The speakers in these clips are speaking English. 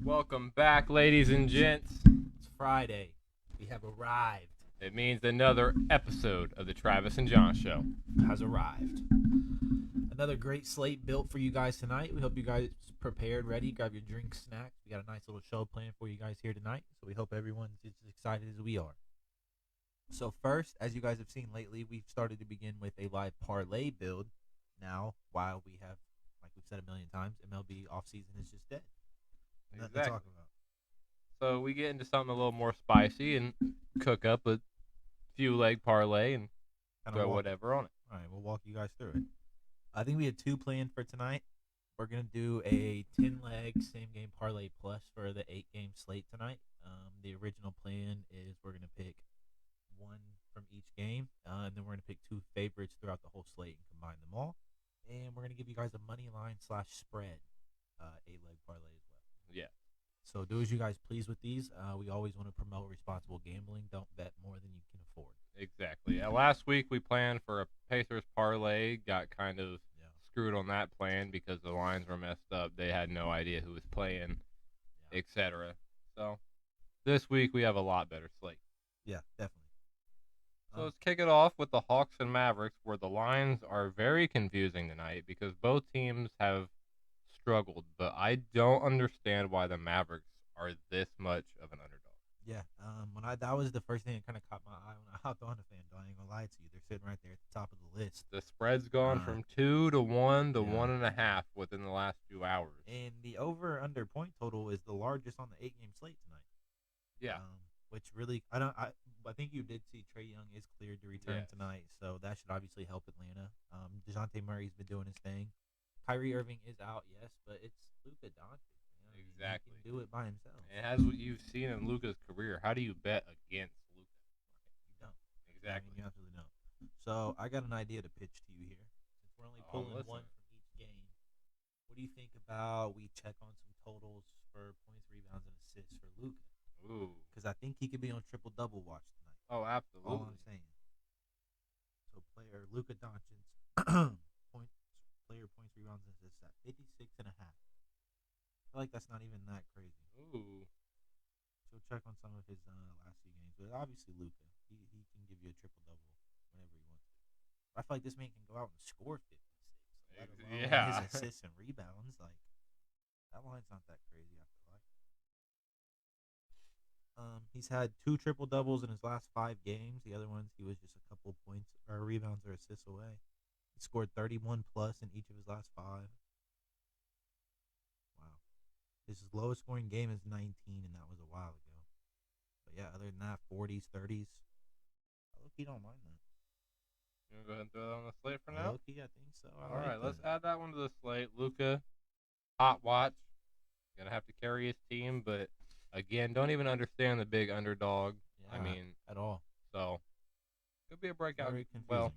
Welcome back, ladies and gents. It's Friday. We have arrived. It means another episode of the Travis and John Show has arrived. Another great slate built for you guys tonight. We hope you guys prepared, ready. Grab your drinks, snacks. We got a nice little show planned for you guys here tonight. So we hope everyone's as excited as we are. So first, as you guys have seen lately, we've started to begin with a live parlay build. Now, while we have, like we've said a million times, MLB offseason is just dead. Nothing to talk about. So we get into something a little more spicy and cook up a few leg parlay and throw whatever on it. All right, we'll walk you guys through it. I think we had two planned for tonight. We're going to do a 10-leg same-game parlay plus for the 8-game slate tonight. The original plan is we're going to pick one from each game, and then we're going to pick two favorites throughout the whole slate and combine them all. And we're going to give you guys a money line / spread 8-leg parlay as well. Yeah. So do as you guys please with these. We always want to promote responsible gambling. Don't bet more than you can afford. Exactly. Last week we planned for a Pacers parlay. Got kind of screwed on that plan because the lines were messed up. They had no idea who was playing, etc. So this week we have a lot better slate. Yeah, definitely. So let's kick it off with the Hawks and Mavericks, where the lines are very confusing tonight because both teams have struggled, but I don't understand why the Mavericks are this much of an underdog. Yeah, that was the first thing that kind of caught my eye when I hopped on the FanDuel. I ain't gonna lie to you, they're sitting right there at the top of the list. The spread's gone from 2 to 1 to 1.5 within the last 2 hours. And the over/under point total is the largest on the 8-game slate tonight. Yeah, which really I think you did see Trae Young is cleared to return tonight, so that should obviously help Atlanta. DeJounte Murray's been doing his thing. Kyrie Irving is out, yes, but it's Luka Doncic. Exactly. He can do it by himself. And as what you've seen in Luka's career, how do you bet against Luka? You don't. Exactly. You absolutely don't. So I got an idea to pitch to you here. Since we're only pulling one from each game, what do you think about we check on some totals for points, rebounds, and assists for Luka? Ooh. Because I think he could be on triple-double watch tonight. Oh, absolutely. All I'm saying. So player Luka Doncic, player points, rebounds, and assists at 56.5. I feel like that's not even that crazy. Ooh. So check on some of his last few games. But obviously Luka, he can give you a triple-double whenever he wants to. I feel like this man can go out and score 56. His assists and rebounds. Like, that line's not that crazy, I feel like. He's had 2 triple-doubles in his last 5 games. The other ones, he was just a couple points or rebounds or assists away. He scored 31-plus in each of his last 5. His lowest scoring game is 19, and that was a while ago. But yeah, other than that, 40s, 30s. Low-key don't mind that. You want to go ahead and throw that on the slate for now? Low-key, I think so. All right, let's add that one to the slate. Luka, hot watch. Going to have to carry his team, but again, don't even understand the big underdog. Yeah, I mean, at all. So, could be a breakout. Very confusing. Well,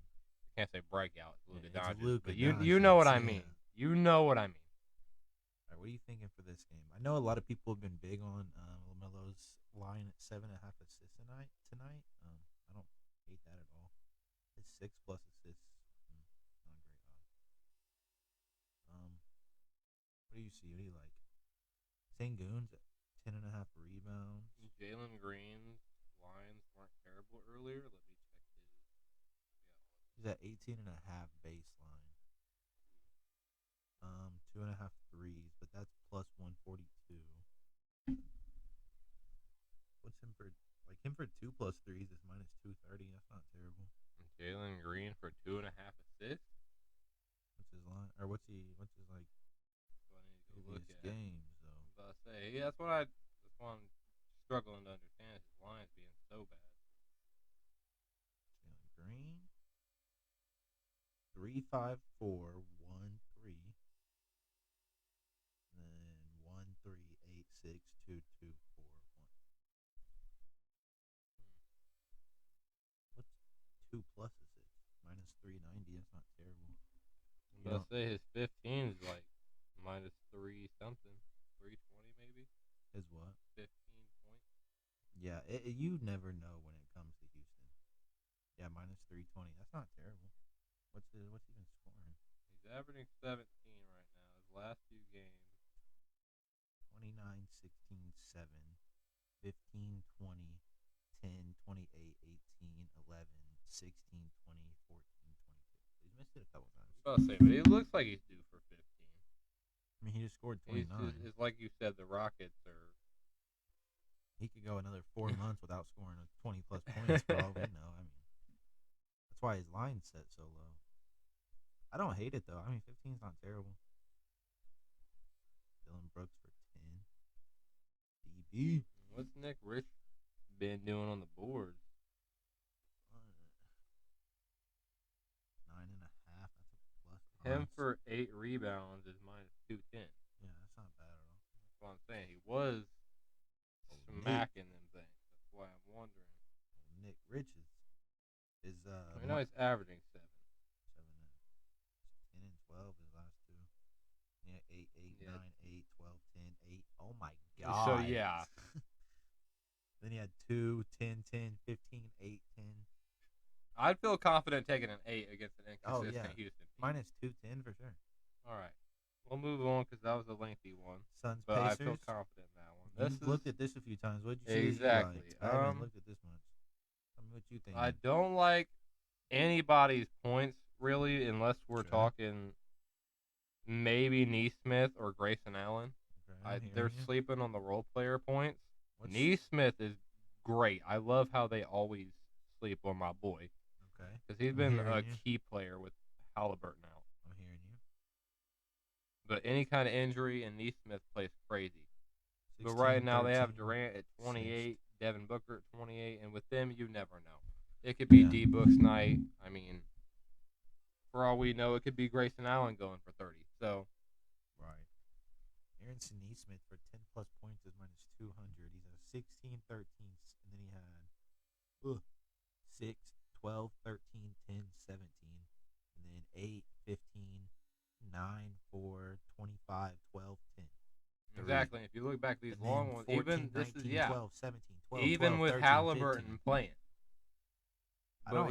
I can't say breakout. Luka Doncic, but Doncic, you know what I mean. You know what I mean. All right, what are you thinking for this game? I know a lot of people have been big on LaMelo's line at 7.5 assists tonight. I don't hate that at all. His 6+ assists, not great odds. What do you see? What do you like? Sengun's at 10.5 rebounds. Jalen Green's lines weren't terrible earlier. Let me check his. He's at 18.5 baseline. 2.5 threes, but that's plus 142. What's him for? Like him for 2+ threes is minus 230. That's not terrible. Jalen Green for 2.5 assists. What's his line? Or what's his like? Look at games though. I was about to say, yeah, that's what I'm struggling to understand. His lines being so bad. Jalen Green, 3-5-4, 1-3. Then 1-3-8-6-2-2-4-1. What's 2+ assists? Minus 390. That's not terrible. I'm about to say his 15 is like minus 3 something, 320 maybe. His what? 15 points. Yeah, you never know when it comes to Houston. Yeah, minus 320. That's not terrible. What's he been scoring? He's averaging 17 right now. His last few games. 29, 16, I'll say, but it looks like he's due for 15. I mean, he just scored 29. It's like you said, the Rockets are. He could go another 4 months without scoring 20-plus points for all we know. I mean, that's why his line's set so low. I don't hate it, though. I mean, 15's not terrible. Dylan Brooks for 10. DB. What's Nick Rich been doing on the boards? 9.5. That's a plus. Him for 8 rebounds is minus 210. Yeah, that's not bad at all. That's what I'm saying. He was smacking them things. That's why I'm wondering. Nick Rich is I know he's averaging 7. 10 and 12 his last two. Yeah, 8, 8, Yeah. 9, 8, 12, 10, 8. Oh my god. So yeah. Then he had 2, 10, 10, 15, 8, 10. I'd feel confident taking an 8 against an inconsistent Houston team. Minus 210 for sure. All right. We'll move on because that was a lengthy one. Suns But Pacers. I feel confident in that one. You've looked at this a few times. What did you see? Exactly. I haven't looked at this much. Tell me what you think. I don't like anybody's points, really, unless we're talking maybe Neesmith or Grayson Allen. Okay, They're sleeping on the role player points. Neesmith is great. I love how they always sleep on my boy. Okay. Because he's been a key player with Halliburton out. I'm hearing you. But any kind of injury, and Neesmith plays crazy. 16, But right now 13, they have Durant at 28, Devin Booker at 28, and with them, you never know. It could be D Book's night. I mean, for all we know, it could be Grayson Allen going for 30. So, right. Aaron Neesmith for 10-plus points is minus 200. He's at 16, 13, and then he had 6, 12, 13, 10, 17, and then 8, 15, 9, 4, 25, 12, 10. exactly. If you look back these long ones, 14, even 19, this is 12, 17, 12, even 12, with 13, Halliburton 15. playing. But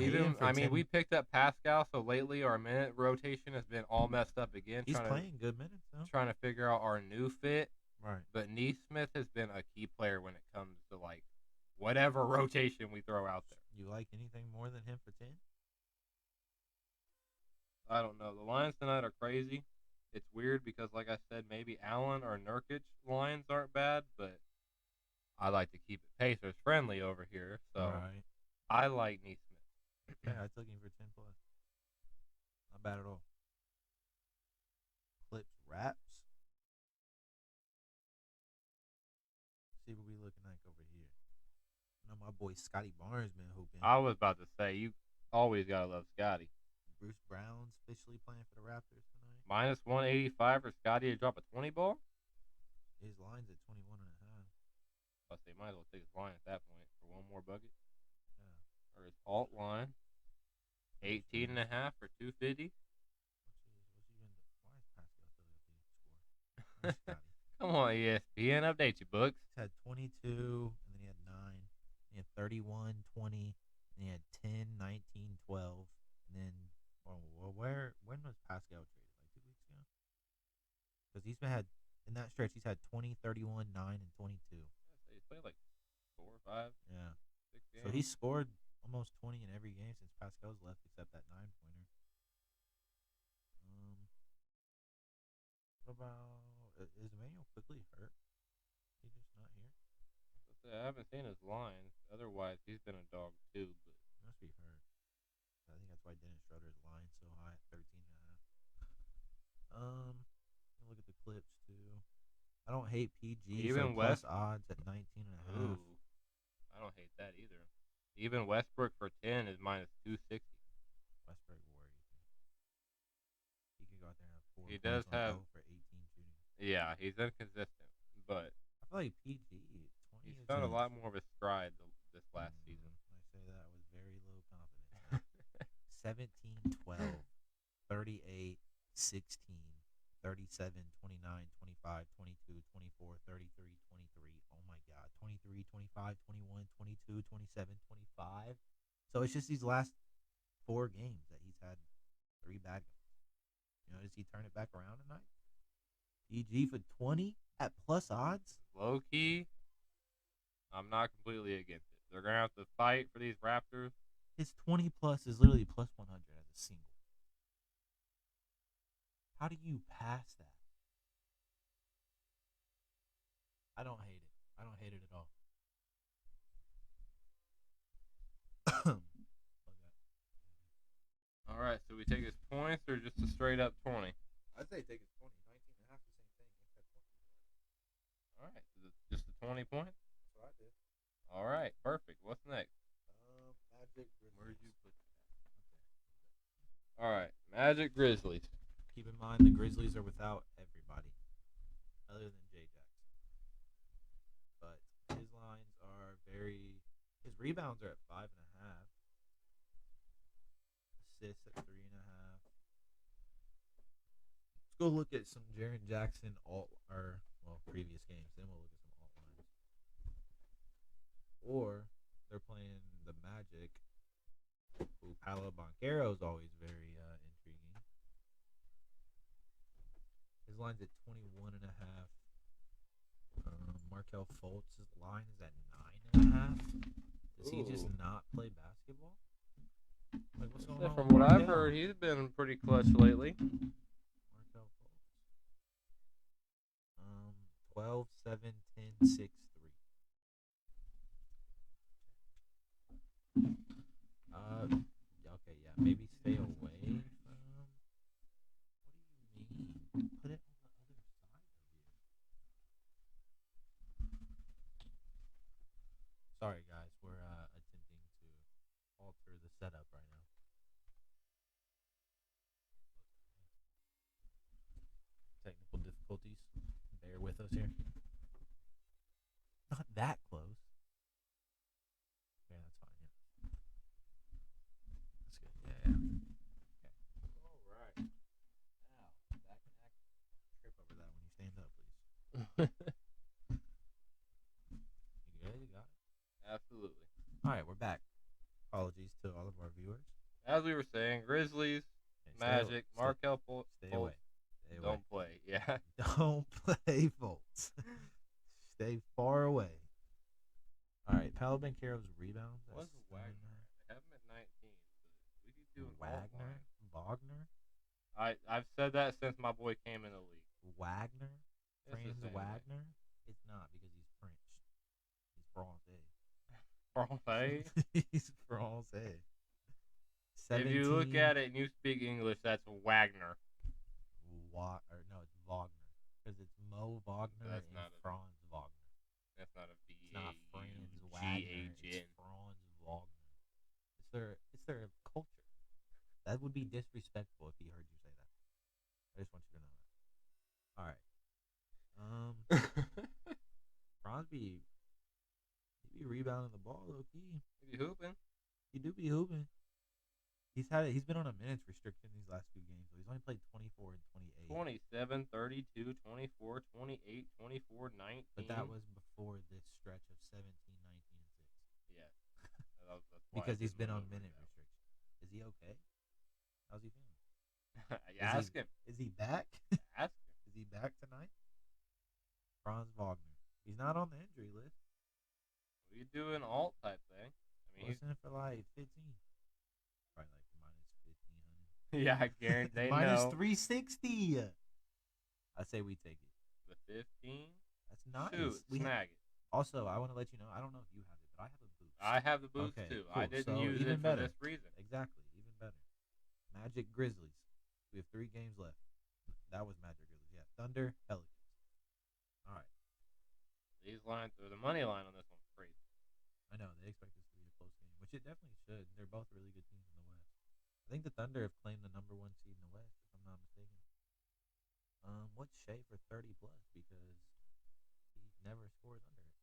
we picked up Pascal, so lately our minute rotation has been all messed up again. He's playing good minutes, though. Trying to figure out our new fit. Right. But Neesmith has been a key player when it comes to, like, whatever rotation we throw out there. You like anything more than him for 10? I don't know. The lines tonight are crazy. It's weird because, like I said, maybe Allen or Nurkic lines aren't bad, but I like to keep it Pacers friendly over here. So I like Neesmith. Yeah, I took him for 10 plus. Not bad at all. Clips, Raps. See what we looking like over here. I know my boy Scotty Barnes been hooping. I was about to say, you always gotta love Scotty. Bruce Brown's officially playing for the Raptors tonight. Minus 185 for Scotty to drop a 20 ball? His line's at 21.5. Plus, they might as well take his line at that point for one more bucket. Yeah. Or his alt line. 18.5 for 250. Why is Pascal still at the score? Come on, ESPN, update your books. He had 22, and then he had 9. He had 31, 20, and he had 10, 19, 12. And then, when was Pascal traded? Like 2 weeks ago? Because in that stretch, he's had 20, 31, 9, and 22. He's played like 4 or 5. Yeah. 6 games. So he scored almost 20 in every game since Pascal's left, except that 9-pointer. What about... Is Emmanuel quickly hurt? He just not here? I haven't seen his lines. Otherwise, he's been a dog too. But He must be hurt. I think that's why Dennis Schroeder's line so high at 13.5. Look at the clips too. I don't hate PG even for plus odds at 19.5. Ooh, I don't hate that either. Even Westbrook for 10 is minus 260. Westbrook worries me. He could go out there and have 4 He does have for 18 shooting. Yeah, he's inconsistent, but I feel like PG 20. He's found a lot more of a stride this last season. I say that with very low confidence. 17, 12, 38, 16, 37, 29, 25, 22, 24, 33, 23. Oh my God. 23, 25, 21, 22, 27, 25. So it's just these last 4 games that he's had 3 bad games. Does he turn it back around tonight? PG for 20 at plus odds? Low key, I'm not completely against it. They're going to have to fight for these Raptors. His 20 plus is literally plus 100 as a single. How do you pass that? I don't hate it. I don't hate it at all. Okay. All right, so we take his points or just a straight up 20? I'd say take his 20. 19.5, the same thing. Except 20. All right, so just the 20 points? That's what I did. All right, perfect. What's next? Magic Grizzlies. Where'd you put that? Okay. All right, Magic Grizzlies. Keep in mind the Grizzlies are without everybody other than Jay Jackson. But his lines are his rebounds are at 5.5. Assists at 3.5. Let's go look at some Jaren Jackson previous games. Then we'll look at some alt lines. Or they're playing the Magic. Ooh, Paolo Banchero is always very intriguing. His line's at 21.5. Markelle Fultz's line is at 9.5. Does he just not play basketball? Like, what's going on? From what I've heard, he's been pretty clutch lately. Markelle Fultz. 12, 7, 10, 6, 3. Okay, yeah, maybe stay away from. What do you mean? Put it on the other side of you. Sorry, guys, we're attempting to alter the setup right now. Technical difficulties. Bear with us here. Not that close. Yeah, that's fine. Yeah. That's good. Yeah. Okay. All right. Now, back in action. Trip over that when you stand up, please. You good? You got it? Absolutely. All right, we're back. Apologies to all of our viewers. As we were saying, Grizzlies, Magic, Markelle Fultz. Stay away. Stay away. Don't play. Yeah. Don't play Fultz. Stay far away. All right, Paolo Banchero's rebounds. What's Wagner? They have him at 19. But we could do an Wagner? I've said that since my boy came in the league. Wagner? It's Franz the same Wagner? It's not because he's French. He's Francais. Francais? He's Francais. If you look at it and you speak English, that's Wagner. No, it's Wagner. Because it's Mo Wagner That's and not Franz Wagner. That's not a V. It's not Franz Wagner. It's Franz Wagner. It's their culture. That would be disrespectful if he heard you say that. I just want you to know that. All right. Franz he be rebounding the ball, low key. He be hooping. He do be hooping. He's been on a minutes restriction these last few games, so he's only played 24 and 28. 27, 32, 24, 28, 24, 19. But that was before this stretch of 17, 19, and 6. Yeah. That's because he's been on minute restriction. Is he okay? How's he feeling? Ask him. Is he back? Ask him. Is he back tonight? Franz Wagner. He's not on the injury list. What do you do an alt type thing? I mean, Listening for like 15. Probably like minus 1,500. Yeah, I guarantee they minus know. 360. I say we take it. The 15? That's nice. Shoot, snag it. Also, I want to let you know, I don't know if you have it, but I have a boost. I have the boost okay, too. Cool. I didn't so use even it for better. this reason. Exactly, even better. Magic Grizzlies. We have 3 games left. That was Magic Grizzlies. Yeah, Thunder, Pelicans. All right. These lines, or the money line on this one's crazy. I know they expect this to be a close game, which it definitely should. They're both really good teams in the West. I think the Thunder have claimed the number 1 seed in the West, if I'm not mistaken. What's Shea for 30 plus? Because he never scores under it.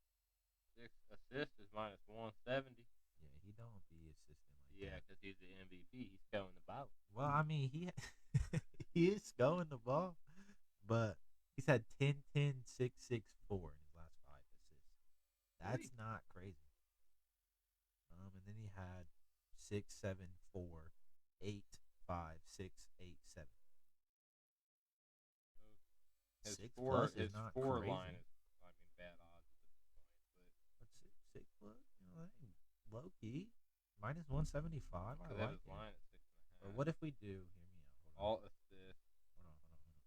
6 assists is minus 170. Yeah, he don't be assisting like Yeah, that. because he's the MVP. He's going the ball. Well, I mean, he he is going the ball, but he's had 10, 10, 6, 6, 4 in his last 5 assists. That's not crazy. And then he had 6, 7, 4, 8, 5, 6, 8, 7. His 6 four, plus is not 4 crazy. line is, I mean, bad odds at this point. What's 6 plus? You know, that ain't low key. Minus 175. I But like his it. line at 6.5. But what if we do? Hear me out. All assists. Hold on.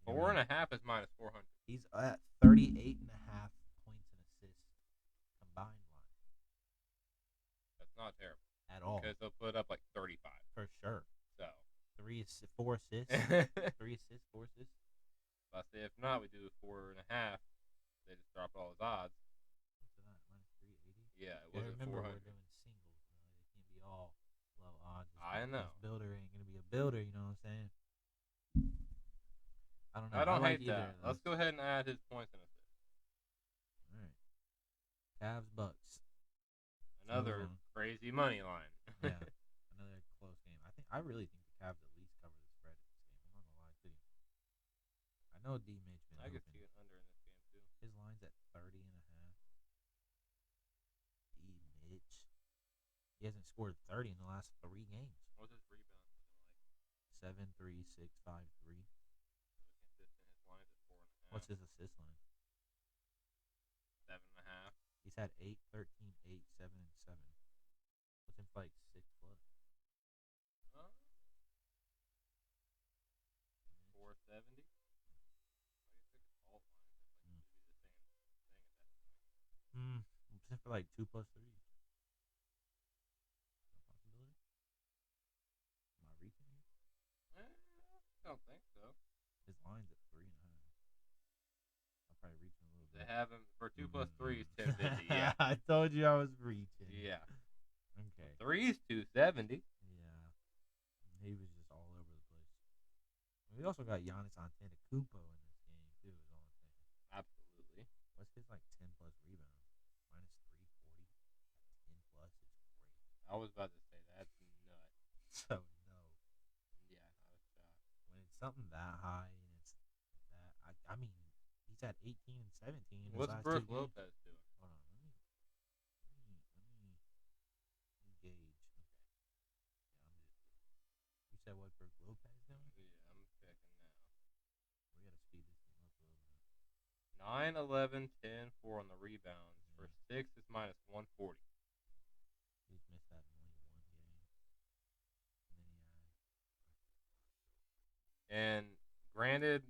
4.5 is minus 400. He's at 38.5 points and assists combined line. That's not terrible. At all. Because they'll put up like 35. For sure. So. 4 assists. 3 assists, 4 assists. I say if not, we do 4.5. They just drop all his odds. What's that? Minus 380? Yeah, it wasn't 400. Remember, we're doing singles. It can't be all low odds. I know. This builder ain't going to be a builder, you know what I'm saying? I don't know. I don't like hate that. Let's go ahead and add his points and assists. All right. Cavs, Bucks. Another crazy money line. Yeah. Another close game. I really think the Cavs at least cover the spread in this game. I'm not going to lie to you. I know D-Mitch been I could hooping. see it under in this game, too. His line's at 30.5. D-Mitch. He hasn't scored 30 in the last 3 games. What's his rebound like? 7, 3, 6, 5, 3. Consistent. His line's at 4.5. What's his assist line? 7.5. He's had 8, 13, 8, 7, and 7. What's him for like 6 plus? 470. I guess they could all find it. Like, it should be the same thing at that point. What's him for like 2 plus 3? Is that a possibility? Am I reaching here? I don't think so. His line's at 3.5. I'm probably reaching a little bit. They have him for 2 plus 3 is 1050. Yeah. I told you I was reaching. Yeah. Okay. 3 is 270. Yeah. He was just all over the place. We also got Giannis Antetokounmpo in this game too. Is all I'm saying. Absolutely. What's his like 10 plus rebound? Minus 340. 10 plus is great. I was about to say that's nuts. So no. Yeah, I was shocked. When it's something that high and it's that, I mean, he's at 18 and 17. In his What's last Brooke 2 games. Lopez doing? Hold on, let me gauge. You said what Brooke Lopez doing? Yeah, I'm checking now. We gotta speed this thing up a little bit. 9, 11, 10, 4 on the rebounds. For 6 is minus 140. He's missed that in only 1 game. And then he had And granted,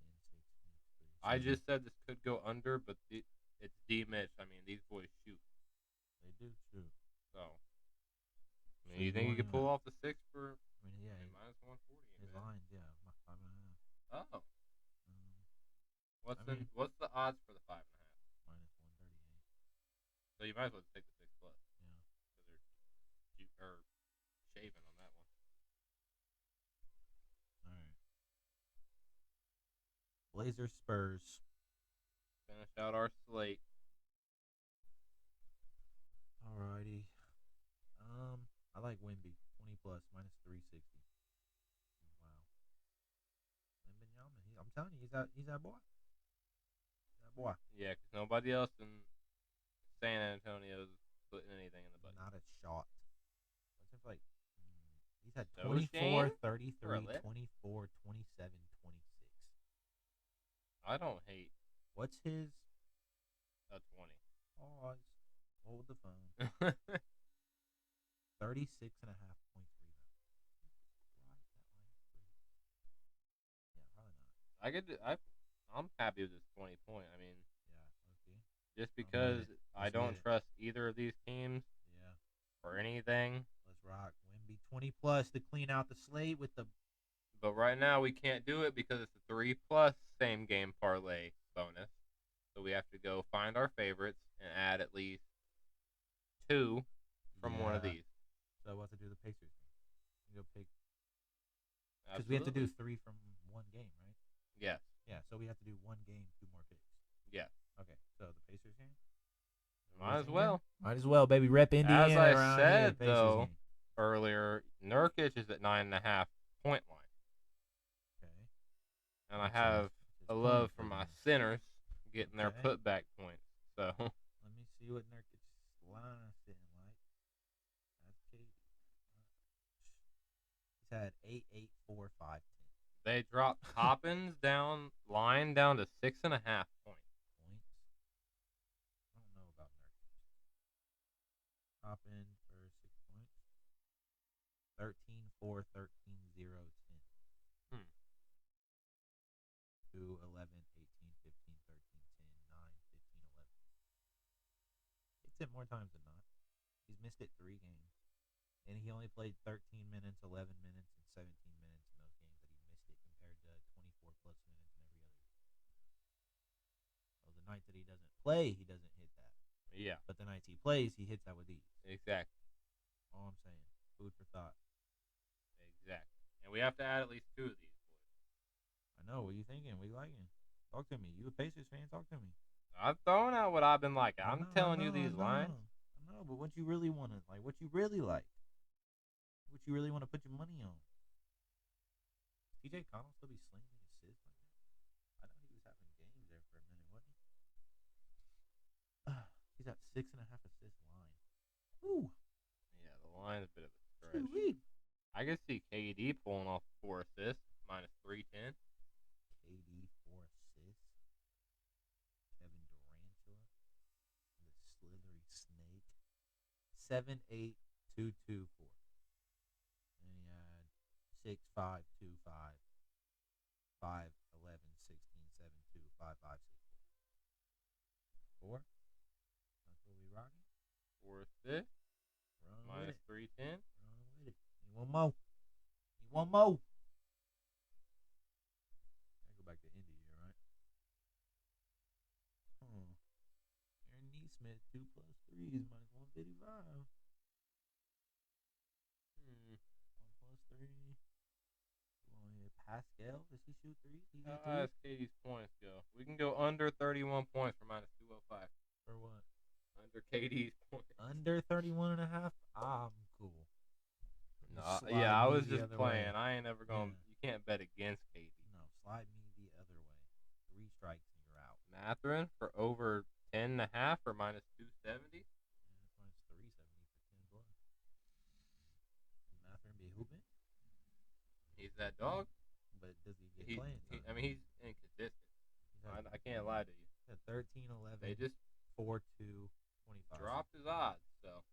10, 6, 3. I just said this could go under, but it's D-Mitch. I mean, these boys shoot. They do shoot. So, I mean, you think you could pull off the 6 for yeah, minus 140? His lines, yeah, 5.5. Oh. What's the odds for the 5.5? Minus 138. So you might as well take the 6 plus. Yeah. Because they're shaving on that one. All right. Blazers, Spurs. Finish out our slate. Alrighty. I like Wemby. 20 plus, minus 360. Wow. Wembanyama. I'm telling you, he's that boy. That boy. Yeah, because nobody else in San Antonio is putting anything in the budget. Not a shot. What's it like? He's had So 24, Shane? 33, 24, 27, 26. I don't hate What's his? a 20. Pause. Hold the phone. 36.5 points rebound. Why is that line 3? Yeah, probably not. I'm happy with this 20 point. I mean, Yeah, okay. just because I Let's don't get it. trust either of these teams Yeah. or anything. Let's rock. Wemby 20 plus to clean out the slate with the. But right now we can't do it because it's a 3 plus same game parlay bonus. So we have to go find our favorites and add at least 2 from one of these. So we'll have to do the Pacers thing. You go pick. Because Absolutely. we have to do 3 from 1 game, right? Yes. Yeah, so we have to do 1 game, 2 more picks. Yes. Okay, so the Pacers game? Might as well. Might as well, baby. Rep Indiana. As I around said, here, Pacers though, game. earlier, Nurkic is at 9.5 point line. Okay. And I have a love for my centers getting their putback points. So Let me see what Nurkic's line is sitting like. That's Katie. He's had 8, 8, 4, 5, 10. they dropped Toppins down to 6.5 points. Points. I don't know about Nurkic. Hop in for 6 points. 13, 4, 13, 0, 10. more times than not. He's missed it 3 games. And he only played 13 minutes, 11 minutes, and 17 minutes in those games that he missed it compared to 24-plus minutes in every other game. So the night that he doesn't play, he doesn't hit that. Yeah. But the nights he plays, he hits that with ease. Exactly. All I'm saying. Food for thought. Exactly. And we have to add at least 2 of these boys. I know. What are you thinking? What are you liking? Talk to me. You a Pacers fan? Talk to me. I'm throwing out what I've been liking. I'm telling you these lines. I know, but what you really want to like? What you really like? What you really want to put your money on? TJ Connell still be slinging assists like that? I know he was having games there for a minute, wasn't he? He's at 6.5 assist line. Ooh. Yeah, the line's a bit of a stretch. Ooh-wee. I could see KD pulling off 4 assists, minus 310. KD 4 assists. Kevin Durantula, the slithery snake. 7, 8, 2, 2, 4. And he had 6, 5, 2, 5, 5, 11, 16, 7, 2, 5, 5, 6, 4. That's what we rocking. 4 assists, minus 310. Run with it. You want more? You want more? I go back to Indy here, right? Aaron Neesmith, 2 plus 3s, minus 155. 1 plus 3. Pascal, does he shoot 3? How high does KD's points go? We can go under 31 points for minus 205. For what? Under KD's points. Under 31.5? I'm cool. No, yeah, I was just playing. I ain't ever going to. You can't bet against KD. No, slide me the other way. 3 strikes and you're out. Mathurin for over 10.5 or minus 270? Yeah, minus 370 for 10 plus. Mathurin be hooping? He's that dog. But does he get playing time? I mean, he's inconsistent. I can't lie to you. 13, 11, They just 4, 2, 25. dropped his odds, so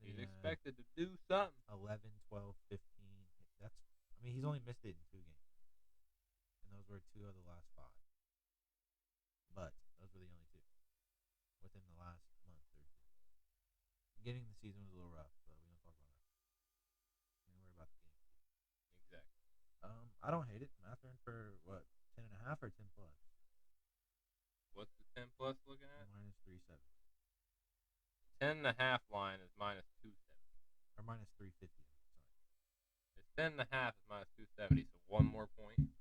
he's expected to do something. 11, 12, 15. He's only missed it in 2 games. And those were 2 of the last 5. But those were the only 2 within the last month or 2. Beginning of the season was a little rough, but we don't talk about that. We worry about the game. Exactly. I don't hate it. Mathurin for what? 10.5 or 10 plus? What's the 10 plus looking at? Minus 370. 10.5 line is minus 270. Or minus 350. Sorry. It's 10.5 is minus 270, so 1 more point.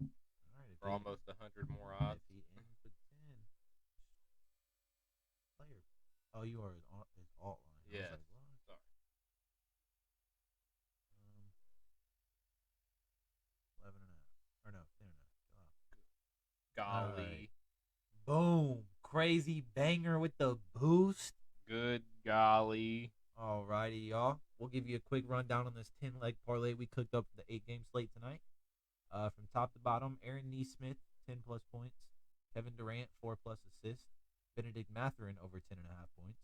All right. For almost 100 more odds. If he ends with 10. Player. Oh, you are his alt line. Yeah. Sorry. 11.5. Or no, 10.5. Golly. Right. Boom. Crazy banger with the boost. Good golly. Alrighty, y'all. We'll give you a quick rundown on this 10-leg parlay we cooked up for the 8-game slate tonight. From top to bottom, Aaron Neesmith, 10 plus points. Kevin Durant, 4 plus assists. Benedict Mathurin, over 10.5 points.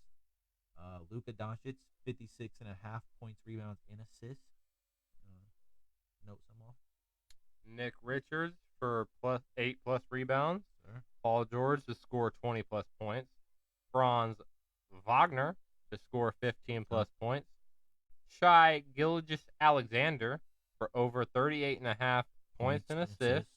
Luka Doncic, 56.5 points, rebounds, and assists. Note some off. Nick Richards for 8 plus rebounds. Sure. Paul George to score 20 plus points. Franz Wagner to score 15 plus points. Shai Gilgeous-Alexander for over 38.5 points and assists.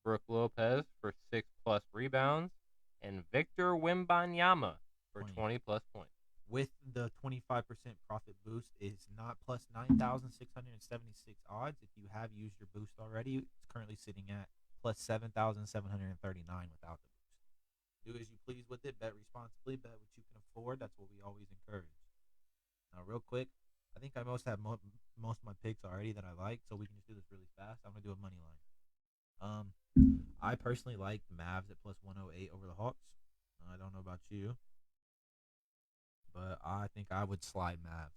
Brooke Lopez for 6 plus rebounds. And Victor Wembanyama for 20 plus points. With the 25% profit boost, is not plus 9,676 odds. If you have used your boost already, it's currently sitting at plus 7,739 without the boost. Do as you please with it. Bet responsibly. Bet what you can afford. That's what we always encourage. Now, real quick, I think I most of my picks already that I like, so we can just do this really fast. I'm gonna do a money line. I personally like Mavs at plus 108 over the Hawks. I don't know about you, but I think I would slide Mavs.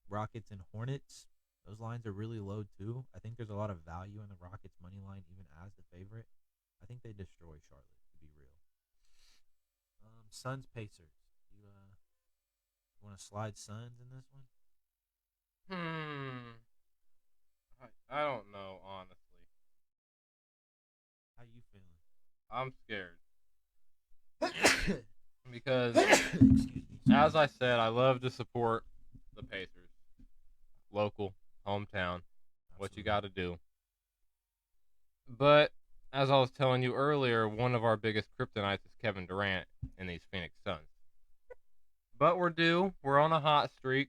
Rockets and Hornets. Those lines are really low too. I think there's a lot of value in the Rockets money line, even as the favorite. I think they destroy Charlotte, to be real. Suns Pacers. You want to slide Suns in this one? I don't know, honestly. How you feeling? I'm scared. because, Excuse me. as I said, I love to support the Pacers. Local, hometown, what you got to do. But as I was telling you earlier, one of our biggest kryptonites is Kevin Durant and these Phoenix Suns. But we're due. We're on a hot streak.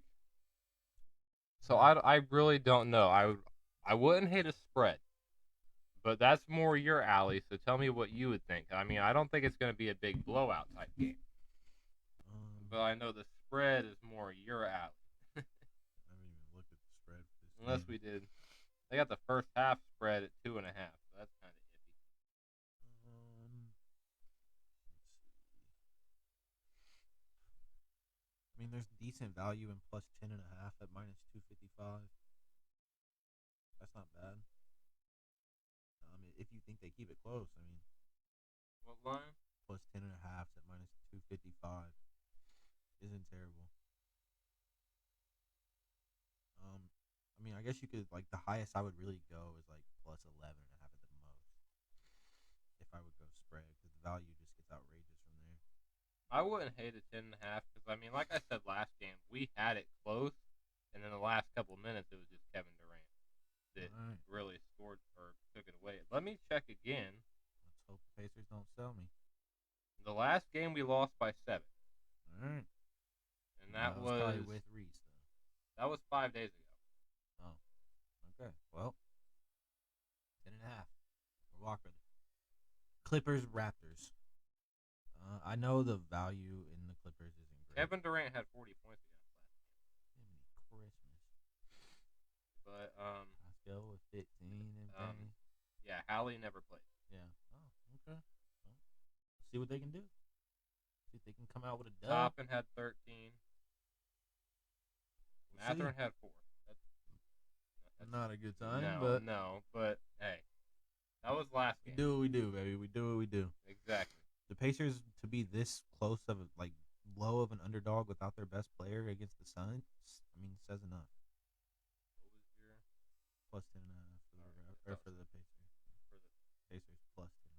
So I really don't know. I wouldn't hate a spread. But that's more your alley, so tell me what you would think. I mean, I don't think it's going to be a big blowout type game. But I know the spread is more your alley. I haven't even looked at the spread for this Unless game. we did. They got the first half spread at 2.5, so that's kind of iffy. Let's see. I mean, there's decent value in plus 10.5 at minus 255. That's not bad. If you think they keep it close, I mean. What line? Plus 10.5 at minus 255 isn't terrible. I mean, I guess you could, like, the highest I would really go is, like, plus 11.5 at the most. If I would go spread, because the value just gets outrageous from there. I wouldn't hate a 10.5, because, I mean, like I said last game, we had it close, and in the last couple minutes, it was just Kevin Durant that really scored or took it away. Let me check again. Let's hope the Pacers don't sell me. The last game, we lost by 7. All right. And that was probably with Reese, though. That was 5 days ago. Oh, okay. Well, 10.5. We're walking. Clippers, Raptors. I know the value in the Clippers isn't great. Kevin Durant had 40 points against last game. Christmas. But Let's go with 15 and Penny. Yeah, Hallie never played. Yeah. Oh, okay. Well, see what they can do. See if they can come out with a dub. Toppin had 13. Matherin had 4. That's not a good time, but hey, that was last game. We do what we do, baby. We do what we do. Exactly. The Pacers to be this close of like low of an underdog without their best player against the Suns, I mean, says enough. What was your plus 10.5 for the Pacers? For the Pacers plus 10.5.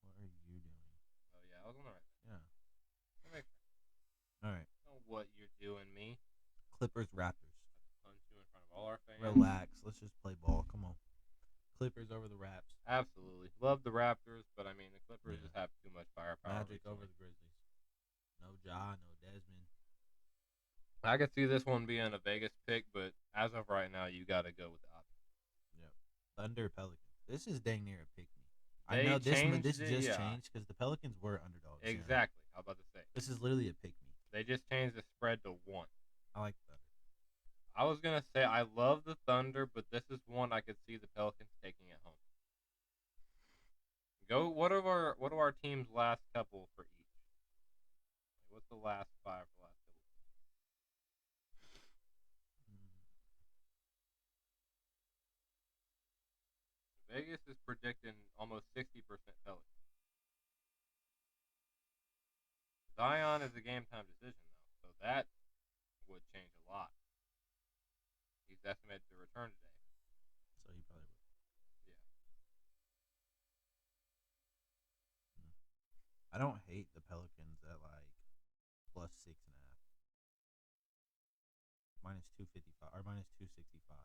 What are you doing? Oh yeah, I was on the right. Yeah. That makes sense. All right. I know what you're doing, me. Clippers, Raptors. Punch you in front of all our fans. Relax. Let's just play ball. Come on. Clippers over the Raps. Absolutely. Love the Raptors, but I mean, the Clippers just have too much firepower. Magic over the Grizzlies. No Ja, no Desmond. I could see this one being a Vegas pick, but as of right now, you got to go with the option. Yep. Thunder, Pelicans. This is dang near a pick me. I know this just changed because the Pelicans were underdogs. Exactly. I was about to say. This is literally a pick me. They just changed the spread to 1. I like Thunder. I was going to say I love the Thunder, but this is one I could see the Pelicans taking at home. What are our team's last couple for each? What's the last 5 for last couple? Vegas is predicting almost 60% Pelicans. Zion is a game time decision though, so that would change a lot. He's estimated to return today. So he probably would. Yeah. I don't hate the Pelicans at like plus 6.5. Minus 255 or minus 265.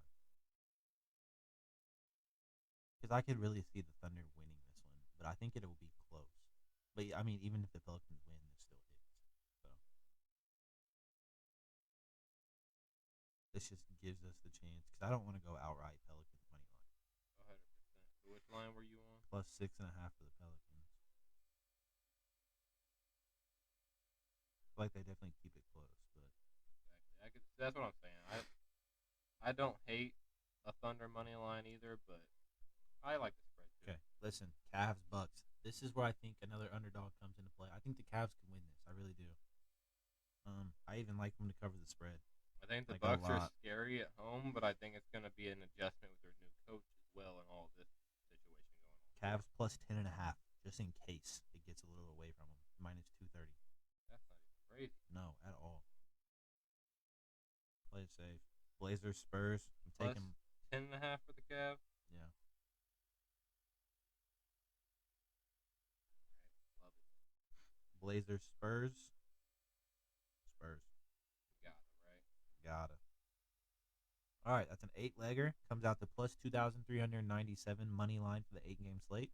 Because I could really see the Thunder winning this one, but I think it will be close. But I mean, even if the Pelicans win, this still hits. So this just gives us the chance because I don't want to go outright Pelicans money line. 100%. So which line were you on? Plus 6.5 for the Pelicans. I feel like they definitely keep it close, but exactly. That's what I'm saying. I don't hate a Thunder money line either, but I like the spread too. Okay, listen, Cavs, Bucks. This is where I think another underdog comes into play. I think the Cavs can win this. I really do. I even like them to cover the spread. I think the Bucks are scary at home, but I think it's going to be an adjustment with their new coach as well and all of this situation going on. Cavs plus 10.5, just in case it gets a little away from them. Minus 230. That's not even crazy. No, at all. Play it safe. Blazers, Spurs. I'm plus taking 10.5 for the Cavs. Yeah. Blazers, Spurs. Spurs. Got it, right? Gotta. All right, that's an 8-legger. Comes out to plus 2,397 money line for the 8-game slate.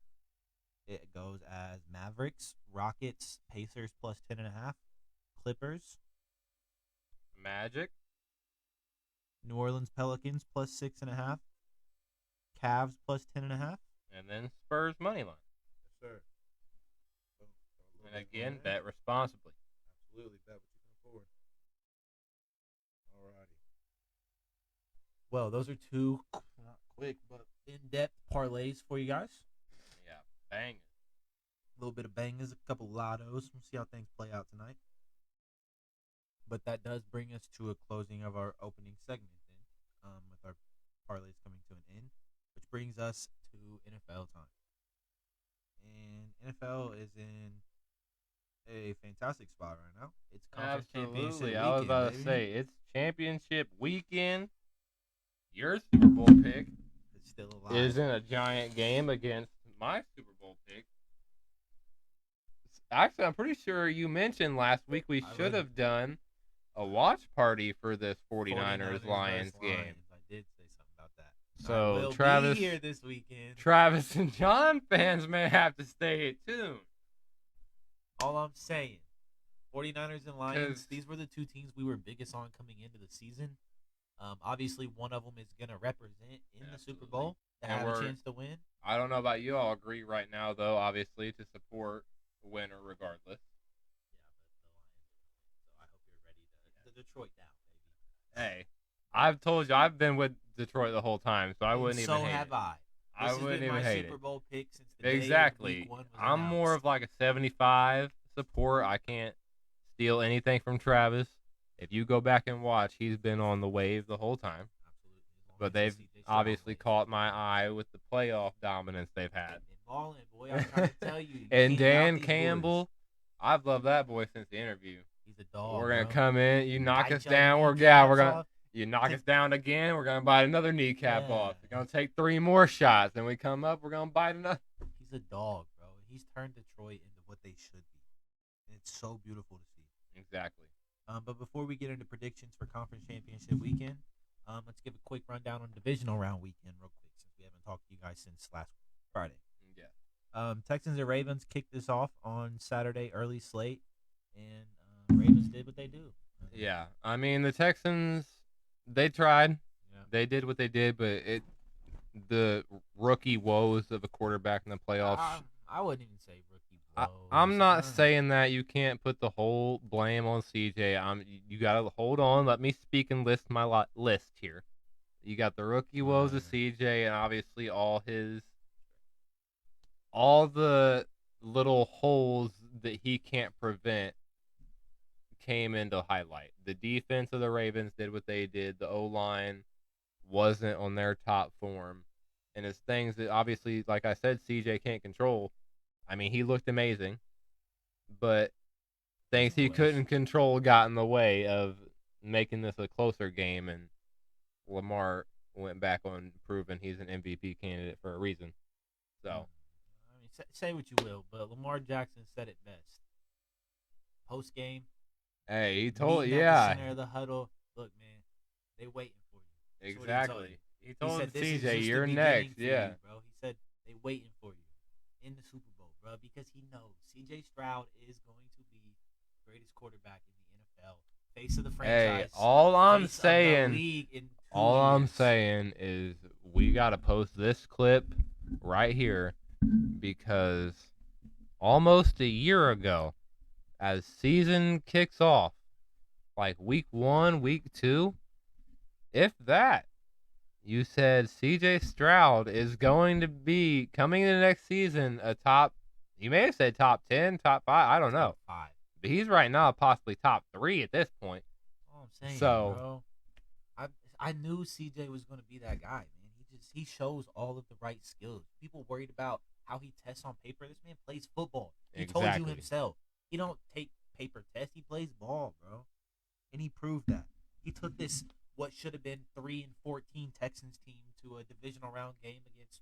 It goes as Mavericks, Rockets, Pacers plus 10.5, Clippers, Magic. New Orleans Pelicans plus 6.5, Cavs plus 10.5. And then Spurs money line. Yes, sir. And again, bet responsibly. Absolutely, bet what you can afford. Alrighty. Well, those are two not quick but in-depth parlays for you guys. Yeah, bang. A little bit of bangers, a couple lottos. We'll see how things play out tonight. But that does bring us to a closing of our opening segment then, with our parlays coming to an end, which brings us to NFL time. And NFL is in a fantastic spot right now. It's conference championship Absolutely. weekend, I was about baby. to say, it's championship weekend. Your Super Bowl pick It's still alive. is in a giant game against my Super Bowl pick. Actually, I'm pretty sure you mentioned last week we should have done a watch party for this 49ers-Lions game. I did say something about that. So I will Travis, be here this weekend. Travis and John fans may have to stay tuned. All I'm saying, 49ers and Lions, 'Cause- these were the two teams we were biggest on coming into the season. Obviously, one of them is going to represent in the Super Bowl to And have a we're- chance to win. I don't know about you. I'll agree right now, though, obviously, to support the winner regardless. Yeah, but the Lions, so I hope you're ready to Detroit down, baby. Hey, I've told you I've been with Detroit the whole time, so I And wouldn't so even hate have it. I. I This has wouldn't been even my hate Super it. Bowl pick since the day Exactly. week 1 was I'm more announced. of like a 75 support. I can't steal anything from Travis. If you go back and watch, he's been on the wave the whole time. Absolutely. As long But as they've the CJ obviously Stroud caught my eye with the playoff dominance they've had. Been balling, boy. I'm trying to tell you. You And can't doubt Dan these boys. Campbell, I've loved that boy since the interview. He's a dog. We're gonna bro. come in, you knock Bite us your down, we're kneecaps gonna off. you knock us down again, we're gonna bite another kneecap Yeah. off. We're gonna take 3 more shots, then we come up, we're gonna bite another. He's a dog, bro. He's turned Detroit into what they should be. And it's so beautiful to see. Exactly. But before we get into predictions for conference championship weekend, let's give a quick rundown on divisional round weekend real quick since we haven't talked to you guys since last Friday. Yeah. Texans and Ravens kicked this off on Saturday, early slate, and Ravens did what they do. Yeah. I mean the Texans, they tried. Yeah. They did what they did, but the rookie woes of a quarterback in the playoffs. I wouldn't even say rookie. I'm not saying that you can't put the whole blame on CJ. You gotta hold on. Let me speak and list my list here. You got the rookie woes of CJ, and obviously all the little holes that he can't prevent came into highlight. The defense of the Ravens did what they did. The O-line wasn't on their top form, and it's things that obviously, like I said, CJ can't control. I mean, he looked amazing, but things he couldn't control got in the way of making this a closer game, and Lamar went back on proving he's an MVP candidate for a reason. So, I mean, say what you will, but Lamar Jackson said it best. Post game, hey, he meeting at the center of the huddle. Look, man, they waiting for you. That's what he told exactly. He He told said, "This is CJ, just the "You're beginning next." for Yeah, you, bro. He said they waiting for you in the Super Bowl, bro, because he knows CJ Stroud is going to be the greatest quarterback in the NFL, face of the franchise. Hey, all I'm face of the saying, league in 2 all I'm years. saying is we gotta post this clip right here because almost a year ago, as season kicks off, like week 1, week 2, if that, you said CJ Stroud is going to be coming in the next season a top. You may have said top 10, top 5. I don't know. Top 5. But he's right now possibly top 3 at this point. All I'm saying, So- bro, I knew CJ was going to be that guy, man. He shows all of the right skills. People worried about how he tests on paper. This man plays football. He told you Exactly. himself. He don't take paper tests. He plays ball, bro. And he proved that. He took this what should have been 3-14 Texans team to a divisional round game against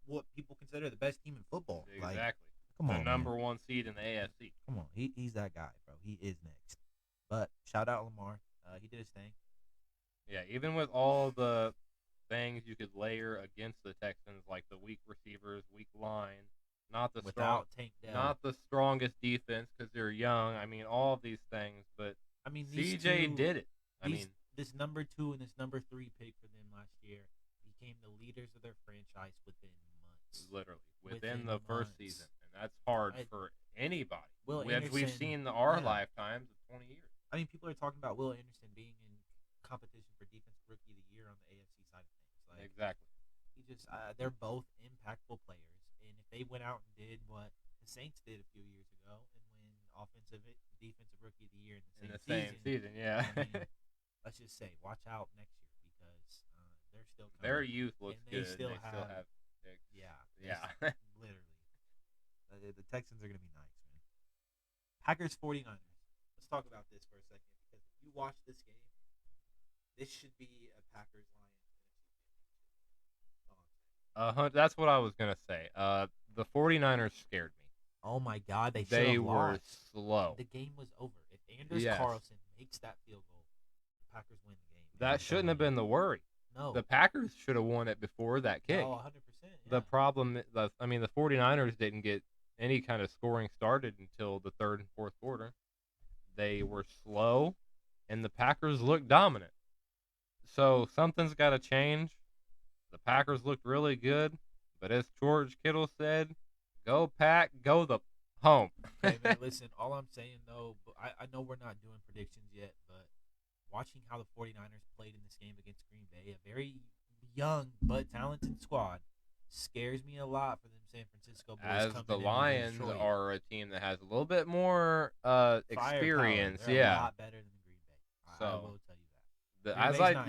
what people consider the best team in football. Exactly. Like, Come on, the number one seed in the AFC. Come on, he's that guy, bro. He is next. But shout out Lamar. He did his thing. Yeah, even with all the things you could layer against the Texans, like the weak receivers, weak line, not the Tank Dell. not the strongest defense because they're young. I mean, all of these things, but I mean, CJ did it. This number 2 and this number 3 pick for them last year became the leaders of their franchise within months. Literally within the first season, and that's hard for anybody. As we've seen our lifetimes of 20 years. I mean, people are talking about Will Anderson being in competition for Defensive Rookie of the Year on the AFC side of things. Like, exactly. He just they're both impactful players, and if they went out and did what the Saints did a few years ago and win Defensive Rookie of the Year in the same season, yeah. I mean, let's just say, watch out next year because they're still coming. Their youth looks good. Still have yeah. Literally, the Texans are gonna be nice, man. Packers 49ers. Let's talk about this for a second because if you watch this game, this should be a Packers Lions. That's what I was gonna say. The 49ers scared me. Oh my God, they were slow. The game was over. If Anders Carlson makes that field goal, the Packers win the game. That shouldn't have been the worry. No, the Packers should have won it before that kick. Oh, 100%. Yeah. The problem, the 49ers didn't get any kind of scoring started until the third and fourth quarter. They were slow, and the Packers looked dominant. So something's got to change. The Packers looked really good, but as George Kittle said, go Pack, go the home. Hey, man, listen, all I'm saying, though, I know we're not doing predictions yet, but watching how the 49ers played in this game against Green Bay, a very young but talented squad, scares me a lot for them San Francisco Boys. As the Lions are a team that has a little bit more experience. They're a lot better than Green Bay. So, I will tell you that.